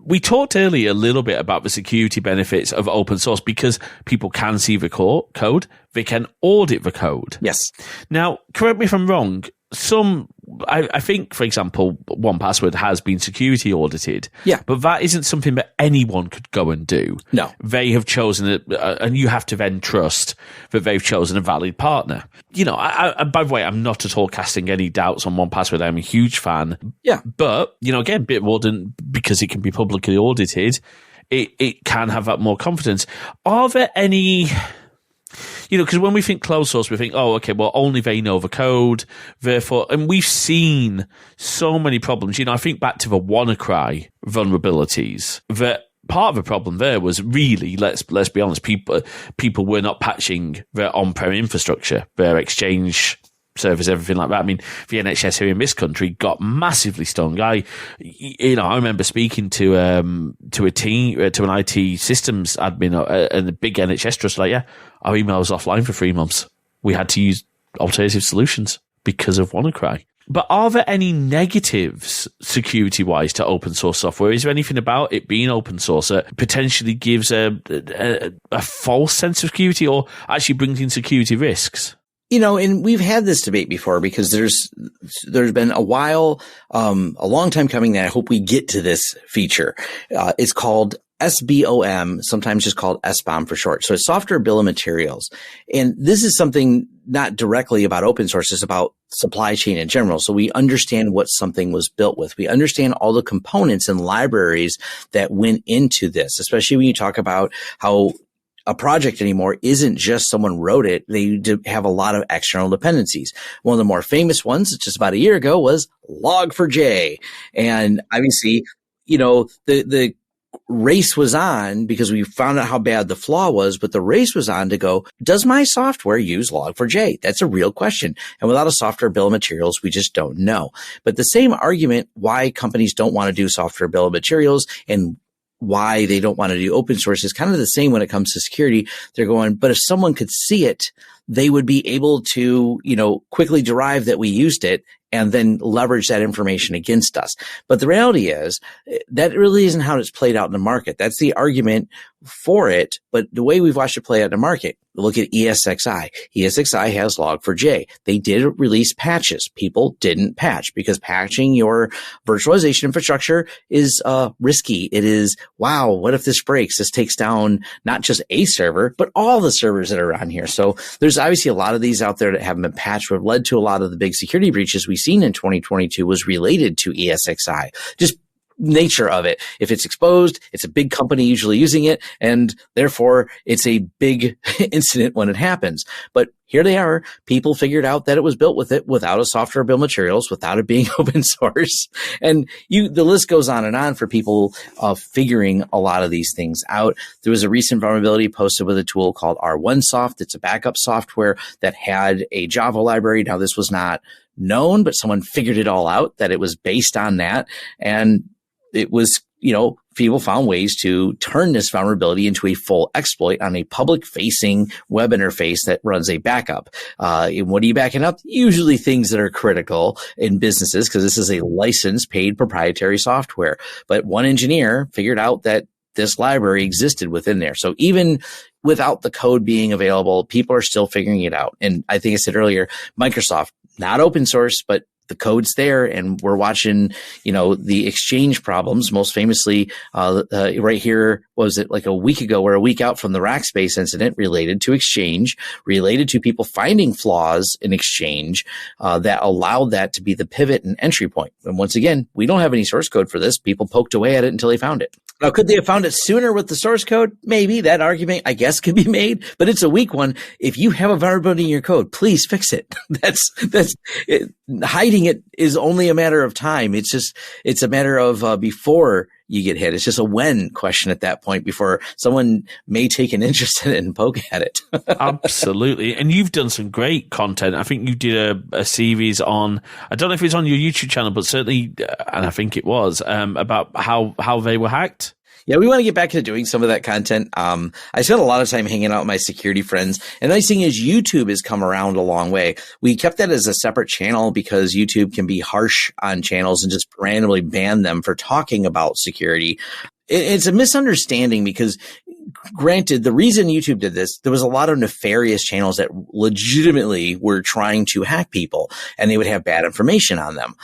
we talked earlier a little bit about the security benefits of open source, because people can see the code, they can audit the code. Yes. Now, correct me if I'm wrong, I think, for example, 1Password has been security audited. Yeah. But that isn't something that anyone could go and do. No. They have chosen it, and you have to then trust that they've chosen a valid partner. By the way, I'm not at all casting any doubts on 1Password. I'm a huge fan. Yeah. But, again, a bit more than because it can be publicly audited, it can have that more confidence. Are there any... because when we think closed source, we think, oh, okay, well, only they know the code, therefore, and we've seen so many problems. I think back to the WannaCry vulnerabilities, that part of the problem there was really, let's be honest, people were not patching their on-prem infrastructure, their Exchange servers, everything like that. I mean, the NHS here in this country got massively stung. I remember speaking to an IT systems admin and a big NHS trust, like, yeah, our email was offline for 3 months. We had to use alternative solutions because of WannaCry. But are there any negatives security-wise to open source software? Is there anything about it being open source that potentially gives a false sense of security, or actually brings in security risks? And we've had this debate before, because there's been a long time coming that I hope we get to this feature. It's called SBOM, sometimes just called SBOM for short. So it's software bill of materials. And this is something not directly about open source, it's about supply chain in general. So we understand what something was built with. We understand all the components and libraries that went into this, especially when you talk about how a project anymore isn't just someone wrote it. They have a lot of external dependencies. One of the more famous ones, just about a year ago, was Log4j. And obviously, the race was on, because we found out how bad the flaw was, but the race was on to go, does my software use Log4j? That's a real question. And without a software bill of materials, we just don't know. But the same argument why companies don't want to do software bill of materials and why they don't want to do open source is kind of the same when it comes to security. They're going, but if someone could see it, they would be able to, quickly derive that we used it and then leverage that information against us. But the reality is that really isn't how it's played out in the market. That's the argument for it. But the way we've watched it play out in the market, look at ESXi. ESXi has Log4j. They did release patches. People didn't patch, because patching your virtualization infrastructure is risky. It is, wow, what if this breaks? This takes down not just a server, but all the servers that are on here. So there's obviously a lot of these out there that haven't been patched, what led to a lot of the big security breaches we've seen in 2022 was related to ESXi. Just nature of it. If it's exposed, it's a big company usually using it, and therefore it's a big incident when it happens. But here they are. People figured out that it was built with it without a software bill of materials, without it being open source. And the list goes on for people figuring a lot of these things out. There was a recent vulnerability posted with a tool called R1Soft. It's a backup software that had a Java library. Now, this was not known, but someone figured it all out, that it was based on that. And it was, people found ways to turn this vulnerability into a full exploit on a public-facing web interface that runs a backup. And what are you backing up? Usually things that are critical in businesses, because this is a licensed, paid proprietary software. But one engineer figured out that this library existed within there. So even without the code being available, people are still figuring it out. And I think I said earlier, Microsoft, not open source, but the code's there, and we're watching, the Exchange problems. Most famously, right here, was it like a week ago or a week out from the Rackspace incident related to Exchange, related to people finding flaws in Exchange that allowed that to be the pivot and entry point. And once again, we don't have any source code for this. People poked away at it until they found it. Now, could they have found it sooner with the source code? Maybe. That argument, I guess, could be made, but it's a weak one. If you have a vulnerability in your code, please fix it. That's it. Hiding it is only a matter of time. It's a matter of before you get hit. It's just a when question at that point, before someone may take an interest in it and poke at it. Absolutely. And you've done some great content. I think you did a series on, I don't know if it's on your YouTube channel, but certainly, and I think it was, about how they were hacked. Yeah, we want to get back to doing some of that content. I spent a lot of time hanging out with my security friends. And the nice thing is YouTube has come around a long way. We kept that as a separate channel because YouTube can be harsh on channels and just randomly ban them for talking about security. It's a misunderstanding, because granted, the reason YouTube did this, there was a lot of nefarious channels that legitimately were trying to hack people, and they would have bad information on them.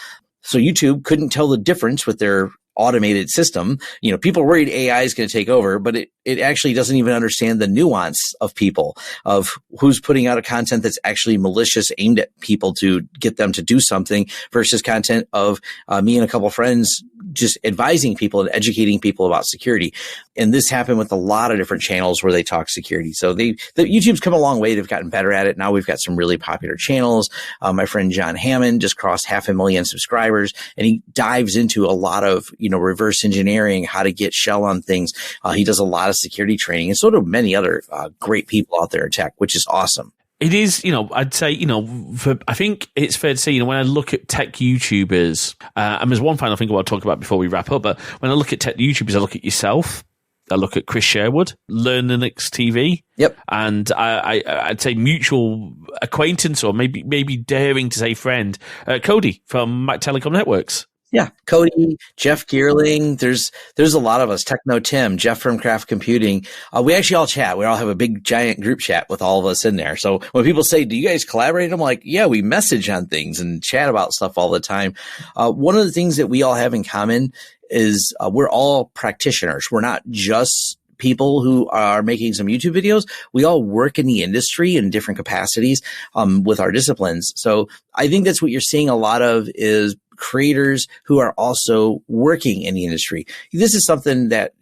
So YouTube couldn't tell the difference with their automated system. People are worried AI is going to take over, but it actually doesn't even understand the nuance of people, of who's putting out a content that's actually malicious, aimed at people to get them to do something, versus content of me and a couple of friends just advising people and educating people about security. And this happened with a lot of different channels where they talk security. So YouTube's come a long way. They've gotten better at it. Now we've got some really popular channels. My friend John Hammond just crossed 500,000 subscribers, and he dives into a lot of, reverse engineering, how to get shell on things. He does a lot of security training, and so do many other great people out there in tech, which is awesome. It is, I'd say, I think it's fair to say, when I look at tech YouTubers, and there's one final thing I want to talk about before we wrap up, but when I look at tech YouTubers, I look at yourself, I look at Chris Sherwood, Learn Linux TV. Yep. And I'd say mutual acquaintance, or maybe daring to say friend, Cody from Mac Telecom Networks. Yeah, Cody, Jeff Geerling, there's a lot of us, Techno Tim, Jeff from Craft Computing. We actually all chat. We all have a big giant group chat with all of us in there. So when people say, do you guys collaborate? I'm like, yeah, we message on things and chat about stuff all the time. One of the things that we all have in common is we're all practitioners. We're not just people who are making some YouTube videos. We all work in the industry in different capacities with our disciplines. So I think that's what you're seeing a lot of is creators who are also working in the industry. This is something that,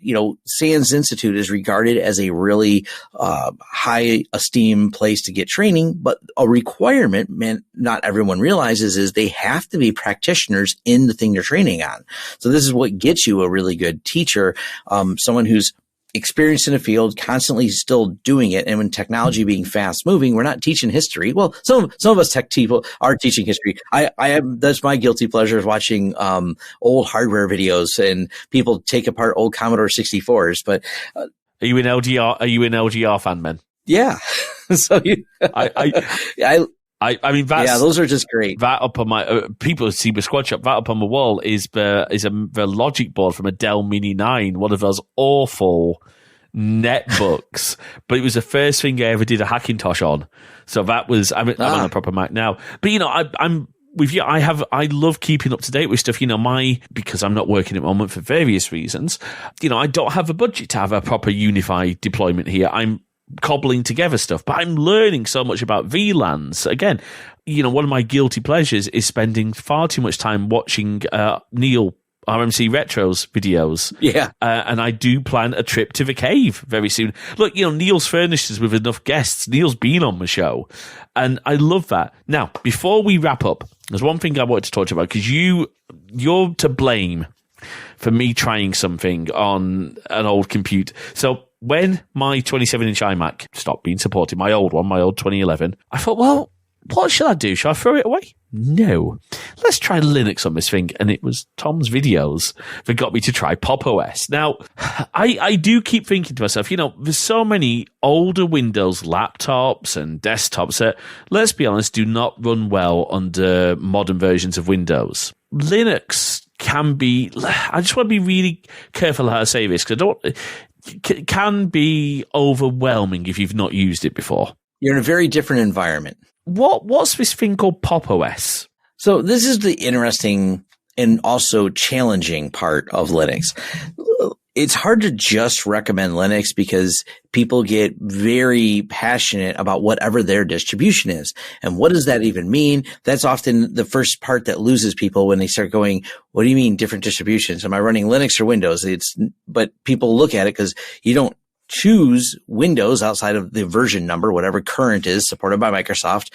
SANS Institute is regarded as a really high esteem place to get training, but a requirement, not everyone realizes, is they have to be practitioners in the thing they're training on. So this is what gets you a really good teacher, someone who's experienced in a field, constantly still doing it. And when technology being fast moving, we're not teaching history. Well, some of us tech people are teaching history. That's my guilty pleasure, is watching old hardware videos and people take apart old Commodore 64s. But are you an LGR fan, man? Yeah. So I mean, those are just great. That up on my people see the squad shop. That up on the wall is the logic board from a Dell Mini 9, one of those awful netbooks. But it was the first thing I ever did a Hackintosh on. So that was I'm on a proper Mac now. But I'm with you. I love keeping up to date with stuff. Because I'm not working at the moment for various reasons. I don't have a budget to have a proper unified deployment here. I'm cobbling together stuff, but I'm learning so much about VLANs. Again, one of my guilty pleasures is spending far too much time watching Neil RMC Retro's videos. Yeah. And I do plan a trip to the cave very soon. Look, Neil's furnished us with enough guests. Neil's been on the show, and I love that. Now, before we wrap up, there's one thing I wanted to talk to you about, because you're to blame for me trying something on an old compute. So when my 27-inch iMac stopped being supported, my old 2011, I thought, well, what should I do? Should I throw it away? No. Let's try Linux on this thing. And it was Tom's videos that got me to try Pop! OS. Now, I do keep thinking to myself, there's so many older Windows laptops and desktops that, let's be honest, do not run well under modern versions of Windows. Linux can be, I just want to be really careful how I say this, because can be overwhelming if you've not used it before. You're in a very different environment. What's this thing called Pop! OS? So this is the interesting and also challenging part of Linux. It's hard to just recommend Linux because people get very passionate about whatever their distribution is. And what does that even mean? That's often the first part that loses people when they start going, what do you mean different distributions? Am I running Linux or Windows? But people look at it because you don't choose Windows outside of the version number, whatever current is supported by Microsoft.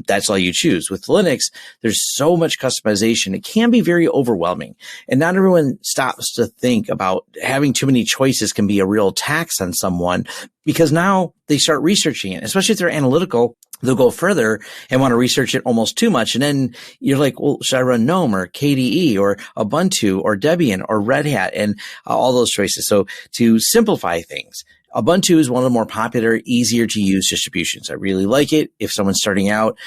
That's all you choose. With Linux, there's so much customization. It can be very overwhelming. And not everyone stops to think about having too many choices can be a real tax on someone, because now they start researching it, especially if they're analytical. They'll go further and want to research it almost too much. And then you're like, well, should I run GNOME or KDE or Ubuntu or Debian or Red Hat, and all those choices. So to simplify things, Ubuntu is one of the more popular, easier to use distributions. I really like it. If someone's starting out,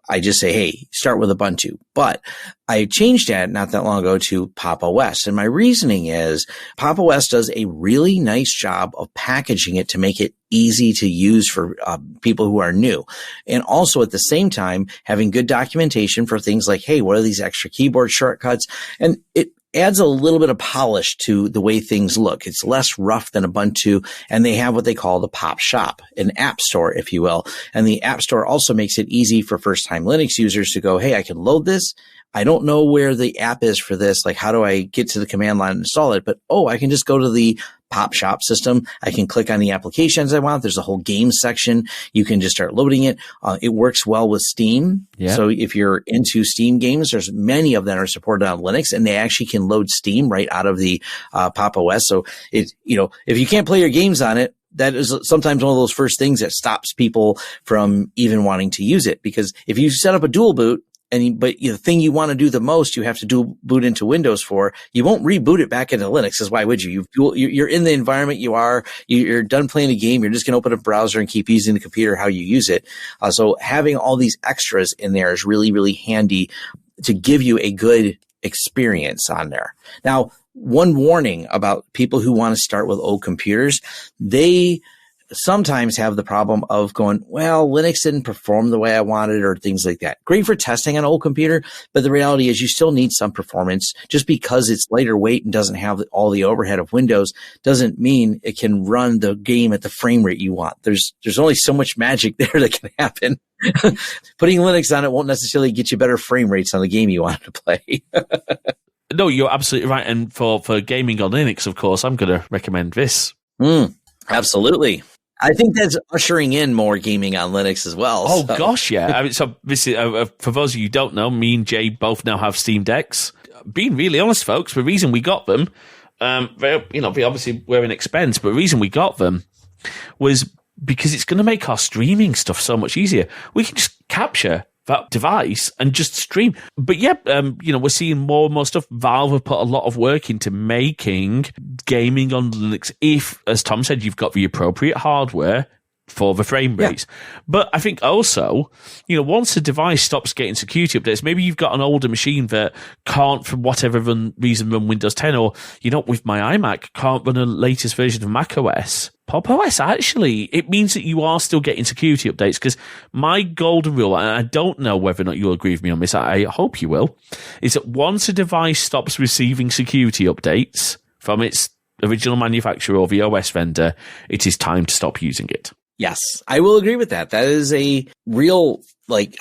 I just say, hey, start with Ubuntu. But I changed that not that long ago to Pop! OS. And my reasoning is Pop! OS does a really nice job of packaging it to make it easy to use for people who are new. And also at the same time, having good documentation for things like, hey, what are these extra keyboard shortcuts? And it adds a little bit of polish to the way things look. It's less rough than Ubuntu, and they have what they call the Pop Shop, an app store, if you will. And the app store also makes it easy for first-time Linux users to go, hey, I can load this. I don't know where the app is for this. Like, how do I get to the command line and install it? But, I can just go to the Pop Shop system. I can click on the applications I want. There's a whole game section. You can just start loading it. It works well with Steam. Yeah. So if you're into Steam games, there's many of them are supported on Linux, and they actually can load Steam right out of the Pop! OS. So if you can't play your games on it, that is sometimes one of those first things that stops people from even wanting to use it. Because if you set up a dual boot, but the thing you want to do the most, you have to do boot into Windows for. You won't reboot it back into Linux, because why would you? You're in the environment you're done playing a game. You're just going to open a browser and keep using the computer how you use it. So having all these extras in there is really, really handy to give you a good experience on there. Now, one warning about people who want to start with old computers, they sometimes have the problem of going, well, Linux didn't perform the way I wanted, or things like that. Great for testing on an old computer, but the reality is you still need some performance. Just because it's lighter weight and doesn't have all the overhead of Windows doesn't mean it can run the game at the frame rate you want. There's only so much magic there that can happen. Putting Linux on it won't necessarily get you better frame rates on the game you want to play. No, you're absolutely right. And for gaming on Linux, of course, I'm going to recommend this. Absolutely. I think that's ushering in more gaming on Linux as well. Oh, gosh, yeah. I mean, so this is, for those of you who don't know, me and Jay both now have Steam Decks. Being really honest, folks, the reason we got them, obviously we're an expense, but the reason we got them was because it's going to make our streaming stuff so much easier. We can just capture that device and just stream. But yeah, we're seeing more and more stuff. Valve have put a lot of work into making gaming on Linux, if, as Tom said, you've got the appropriate hardware for the frame rates. Yeah. But I think also, once a device stops getting security updates, maybe you've got an older machine that can't, for whatever reason, run Windows 10, or, with my iMac, can't run a latest version of Mac OS. Pop! OS, actually, it means that you are still getting security updates, because my golden rule, and I don't know whether or not you'll agree with me on this, I hope you will, is that once a device stops receiving security updates from its original manufacturer or the OS vendor, it is time to stop using it. Yes, I will agree with that. That is a real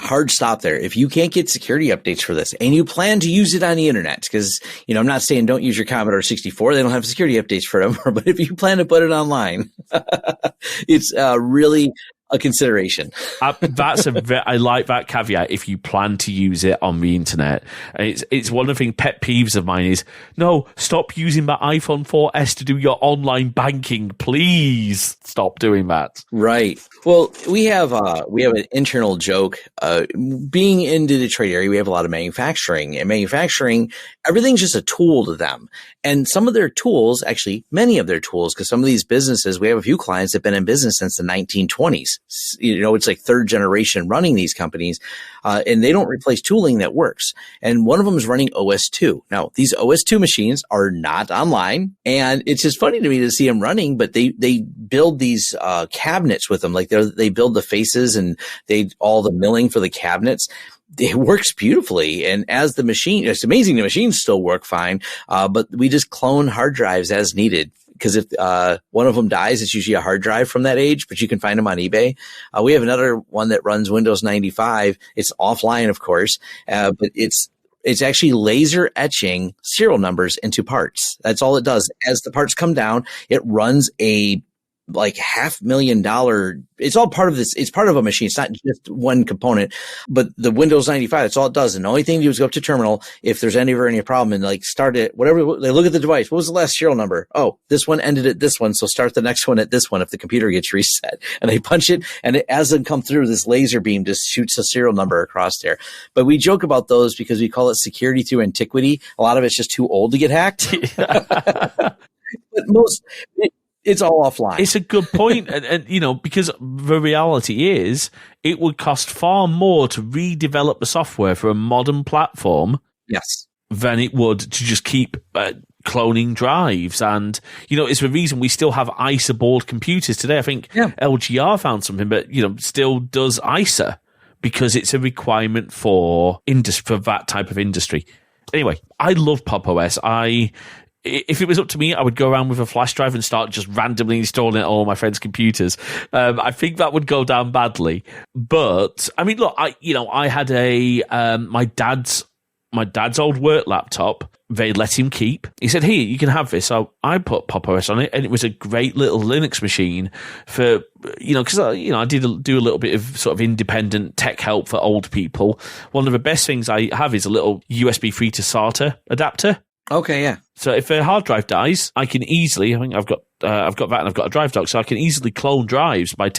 hard stop there. If you can't get security updates for this and you plan to use it on the internet, because, I'm not saying don't use your Commodore 64. They don't have security updates for them, but if you plan to put it online, it's really a consideration. I like that caveat. If you plan to use it on the internet, and it's one of the pet peeves of mine is, no, stop using that iPhone 4S to do your online banking. Please stop doing that. Right. Well, we have an internal joke. Being in the Detroit area, we have a lot of manufacturing, and manufacturing, everything's just a tool to them. And some of their tools, actually many of their tools, because some of these businesses, we have a few clients that have been in business since the 1920s. It's like third generation running these companies, and they don't replace tooling that works. And one of them is running OS2. Now, these OS2 machines are not online, and it's just funny to me to see them running, but they build these cabinets with them. Like they build the faces and all the milling for the cabinets. It works beautifully. And as the machine, it's amazing the machines still work fine, but we just clone hard drives as needed. Because if one of them dies, it's usually a hard drive from that age, but you can find them on eBay. We have another one that runs Windows 95. It's offline, of course, but it's actually laser etching serial numbers into parts. That's all it does. As the parts come down, it runs a $500,000. It's all part of this. It's part of a machine. It's not just one component, but the Windows 95, that's all it does. And the only thing you do is go up to terminal. If there's any problem and start it, whatever, they look at the device. What was the last serial number? Oh, this one ended at this one. So start the next one at this one if the computer gets reset, and they punch it. And as it comes through, this laser beam just shoots a serial number across there. But we joke about those because we call it security through antiquity. A lot of it's just too old to get hacked. But It's all offline. It's a good point. And, because the reality is it would cost far more to redevelop the software for a modern platform. Yes. Than it would to just keep cloning drives. And, it's the reason we still have ISA board computers today. I think LGR found something, but, still does ISA because it's a requirement for that type of industry. Anyway, I love Pop! OS. If it was up to me, I would go around with a flash drive and start just randomly installing it on all my friends' computers. I think that would go down badly. But I mean, look, I had my dad's old work laptop. They let him keep. He said, "Here, you can have this." So I put Pop! OS on it, and it was a great little Linux machine for, because I did do a little bit of sort of independent tech help for old people. One of the best things I have is a little USB 3 to SATA adapter. Okay, yeah. So if a hard drive dies, I can easily, I think I've got that and I've got a drive dock, so I can easily clone drives by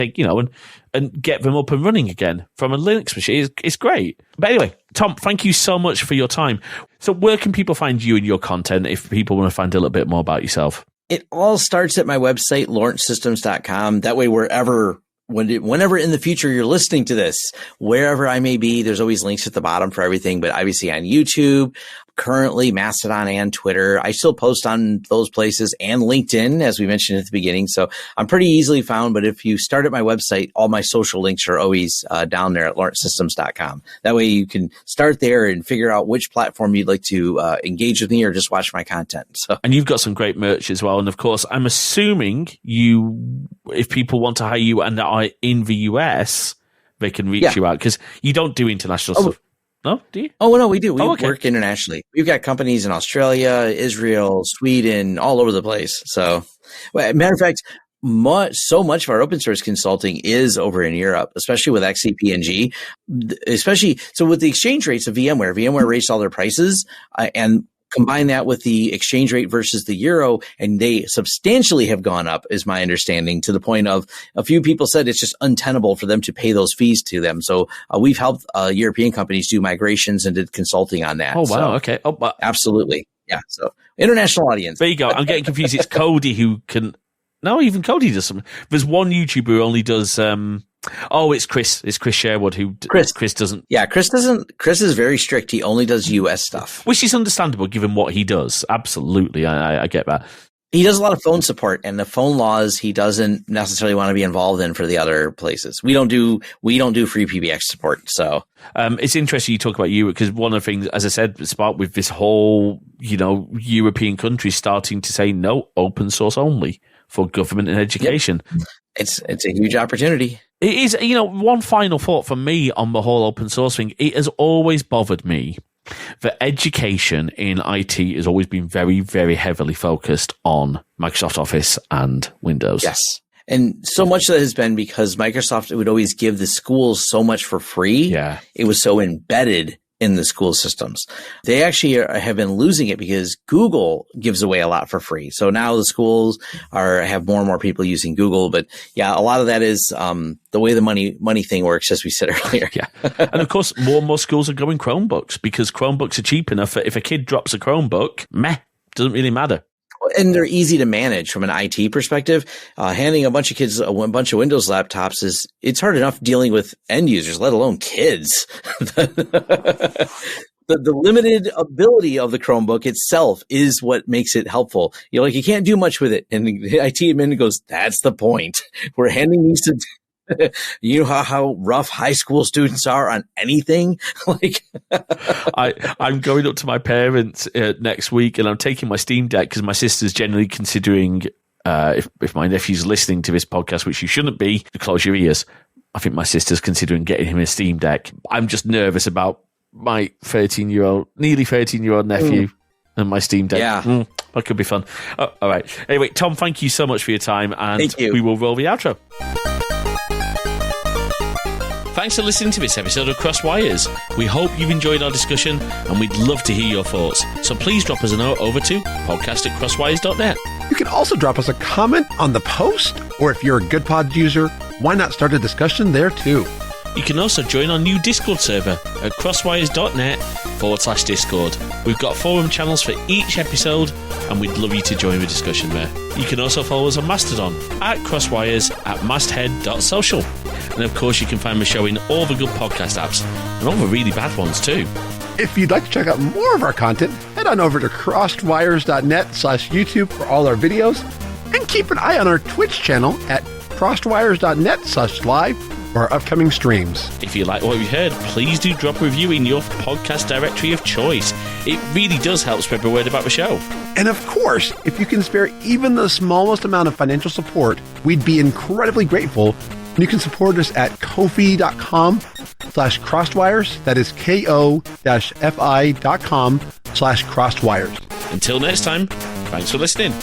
and get them up and running again from a Linux machine. It's great. But anyway, Tom, thank you so much for your time. So where can people find you and your content if people want to find a little bit more about yourself? It all starts at my website, lawrencesystems.com. That way, whenever in the future you're listening to this, wherever I may be, there's always links at the bottom for everything, but obviously on YouTube, currently Mastodon and Twitter. I still post on those places and LinkedIn, as we mentioned at the beginning. So I'm pretty easily found, but if you start at my website, all my social links are always down there at lawrencesystems.com. That way you can start there and figure out which platform you'd like to engage with me or just watch my content. So. And you've got some great merch as well. And of course, I'm assuming if people want to hire you and are in the US, they can reach you out because you don't do international stuff. No, do you? Oh, no, we do. We work internationally. We've got companies in Australia, Israel, Sweden, all over the place. So, matter of fact, so much of our open source consulting is over in Europe, especially with XCP-ng. So with the exchange rates of VMware raised all their prices and combine that with the exchange rate versus the euro, and they substantially have gone up, is my understanding, to the point of a few people said it's just untenable for them to pay those fees to them. So we've helped European companies do migrations and did consulting on that. Oh, wow. So, okay. Oh, absolutely. Yeah. So international audience. There you go. I'm getting confused. It's Cody who can... No, even Cody does something. There's one YouTuber who only does... it's Chris. It's Chris Sherwood who... Chris doesn't... Yeah, Chris doesn't... Chris is very strict. He only does US stuff. Which is understandable given what he does. Absolutely. I get that. He does a lot of phone support, and the phone laws he doesn't necessarily want to be involved in for the other places. We don't do free PBX support. So it's interesting you talk about Europe because one of the things, as I said, Spark with this whole, European countries starting to say no, open source only for government and education. Yep. It's a huge opportunity. It is, one final thought for me on the whole open source thing. It has always bothered me that education in IT has always been very, very heavily focused on Microsoft Office and Windows. Yes. And so much of that has been because Microsoft would always give the schools so much for free. Yeah. It was so embedded in the school systems. They actually have been losing it because Google gives away a lot for free. So now the schools have more and more people using Google. But yeah, a lot of that is the way the money thing works, as we said earlier. Yeah. And of course, more and more schools are going Chromebooks because Chromebooks are cheap enough that if a kid drops a Chromebook, doesn't really matter. And they're easy to manage from an IT perspective. Handing a bunch of kids a bunch of Windows laptops it's hard enough dealing with end users, let alone kids. The limited ability of the Chromebook itself is what makes it helpful. You can't do much with it. And the IT admin goes, that's the point. We're handing these to... You know how rough high school students are on anything? I'm going up to my parents next week and I'm taking my Steam Deck because my sister's generally considering, if my nephew's listening to this podcast, which you shouldn't be, to close your ears. I think my sister's considering getting him a Steam Deck. I'm just nervous about my nearly 13-year-old nephew and my Steam Deck. Yeah. That could be fun. Oh, all right. Anyway, Tom, thank you so much for your time and we will roll the outro. Thanks for listening to this episode of Cross Wires. We hope you've enjoyed our discussion and we'd love to hear your thoughts. So please drop us a note over to podcast@crosswires.net. You can also drop us a comment on the post, or if you're a GoodPod user, why not start a discussion there too? You can also join our new Discord server at crosswires.net/Discord. We've got forum channels for each episode, and we'd love you to join the discussion there. You can also follow us on Mastodon at crosswires at masthead.social. And of course, you can find the show in all the good podcast apps, and all the really bad ones too. If you'd like to check out more of our content, head on over to crosswires.net/YouTube for all our videos, and keep an eye on our Twitch channel at crosswires.net/live for our upcoming streams. If you like what you heard, please do drop a review in your podcast directory of choice. It really does help spread the word about the show. And of course, if you can spare even the smallest amount of financial support, we'd be incredibly grateful. You can support us at ko-fi.com/crosswires. That is ko-fi.com/crosswires. Until next time, thanks for listening.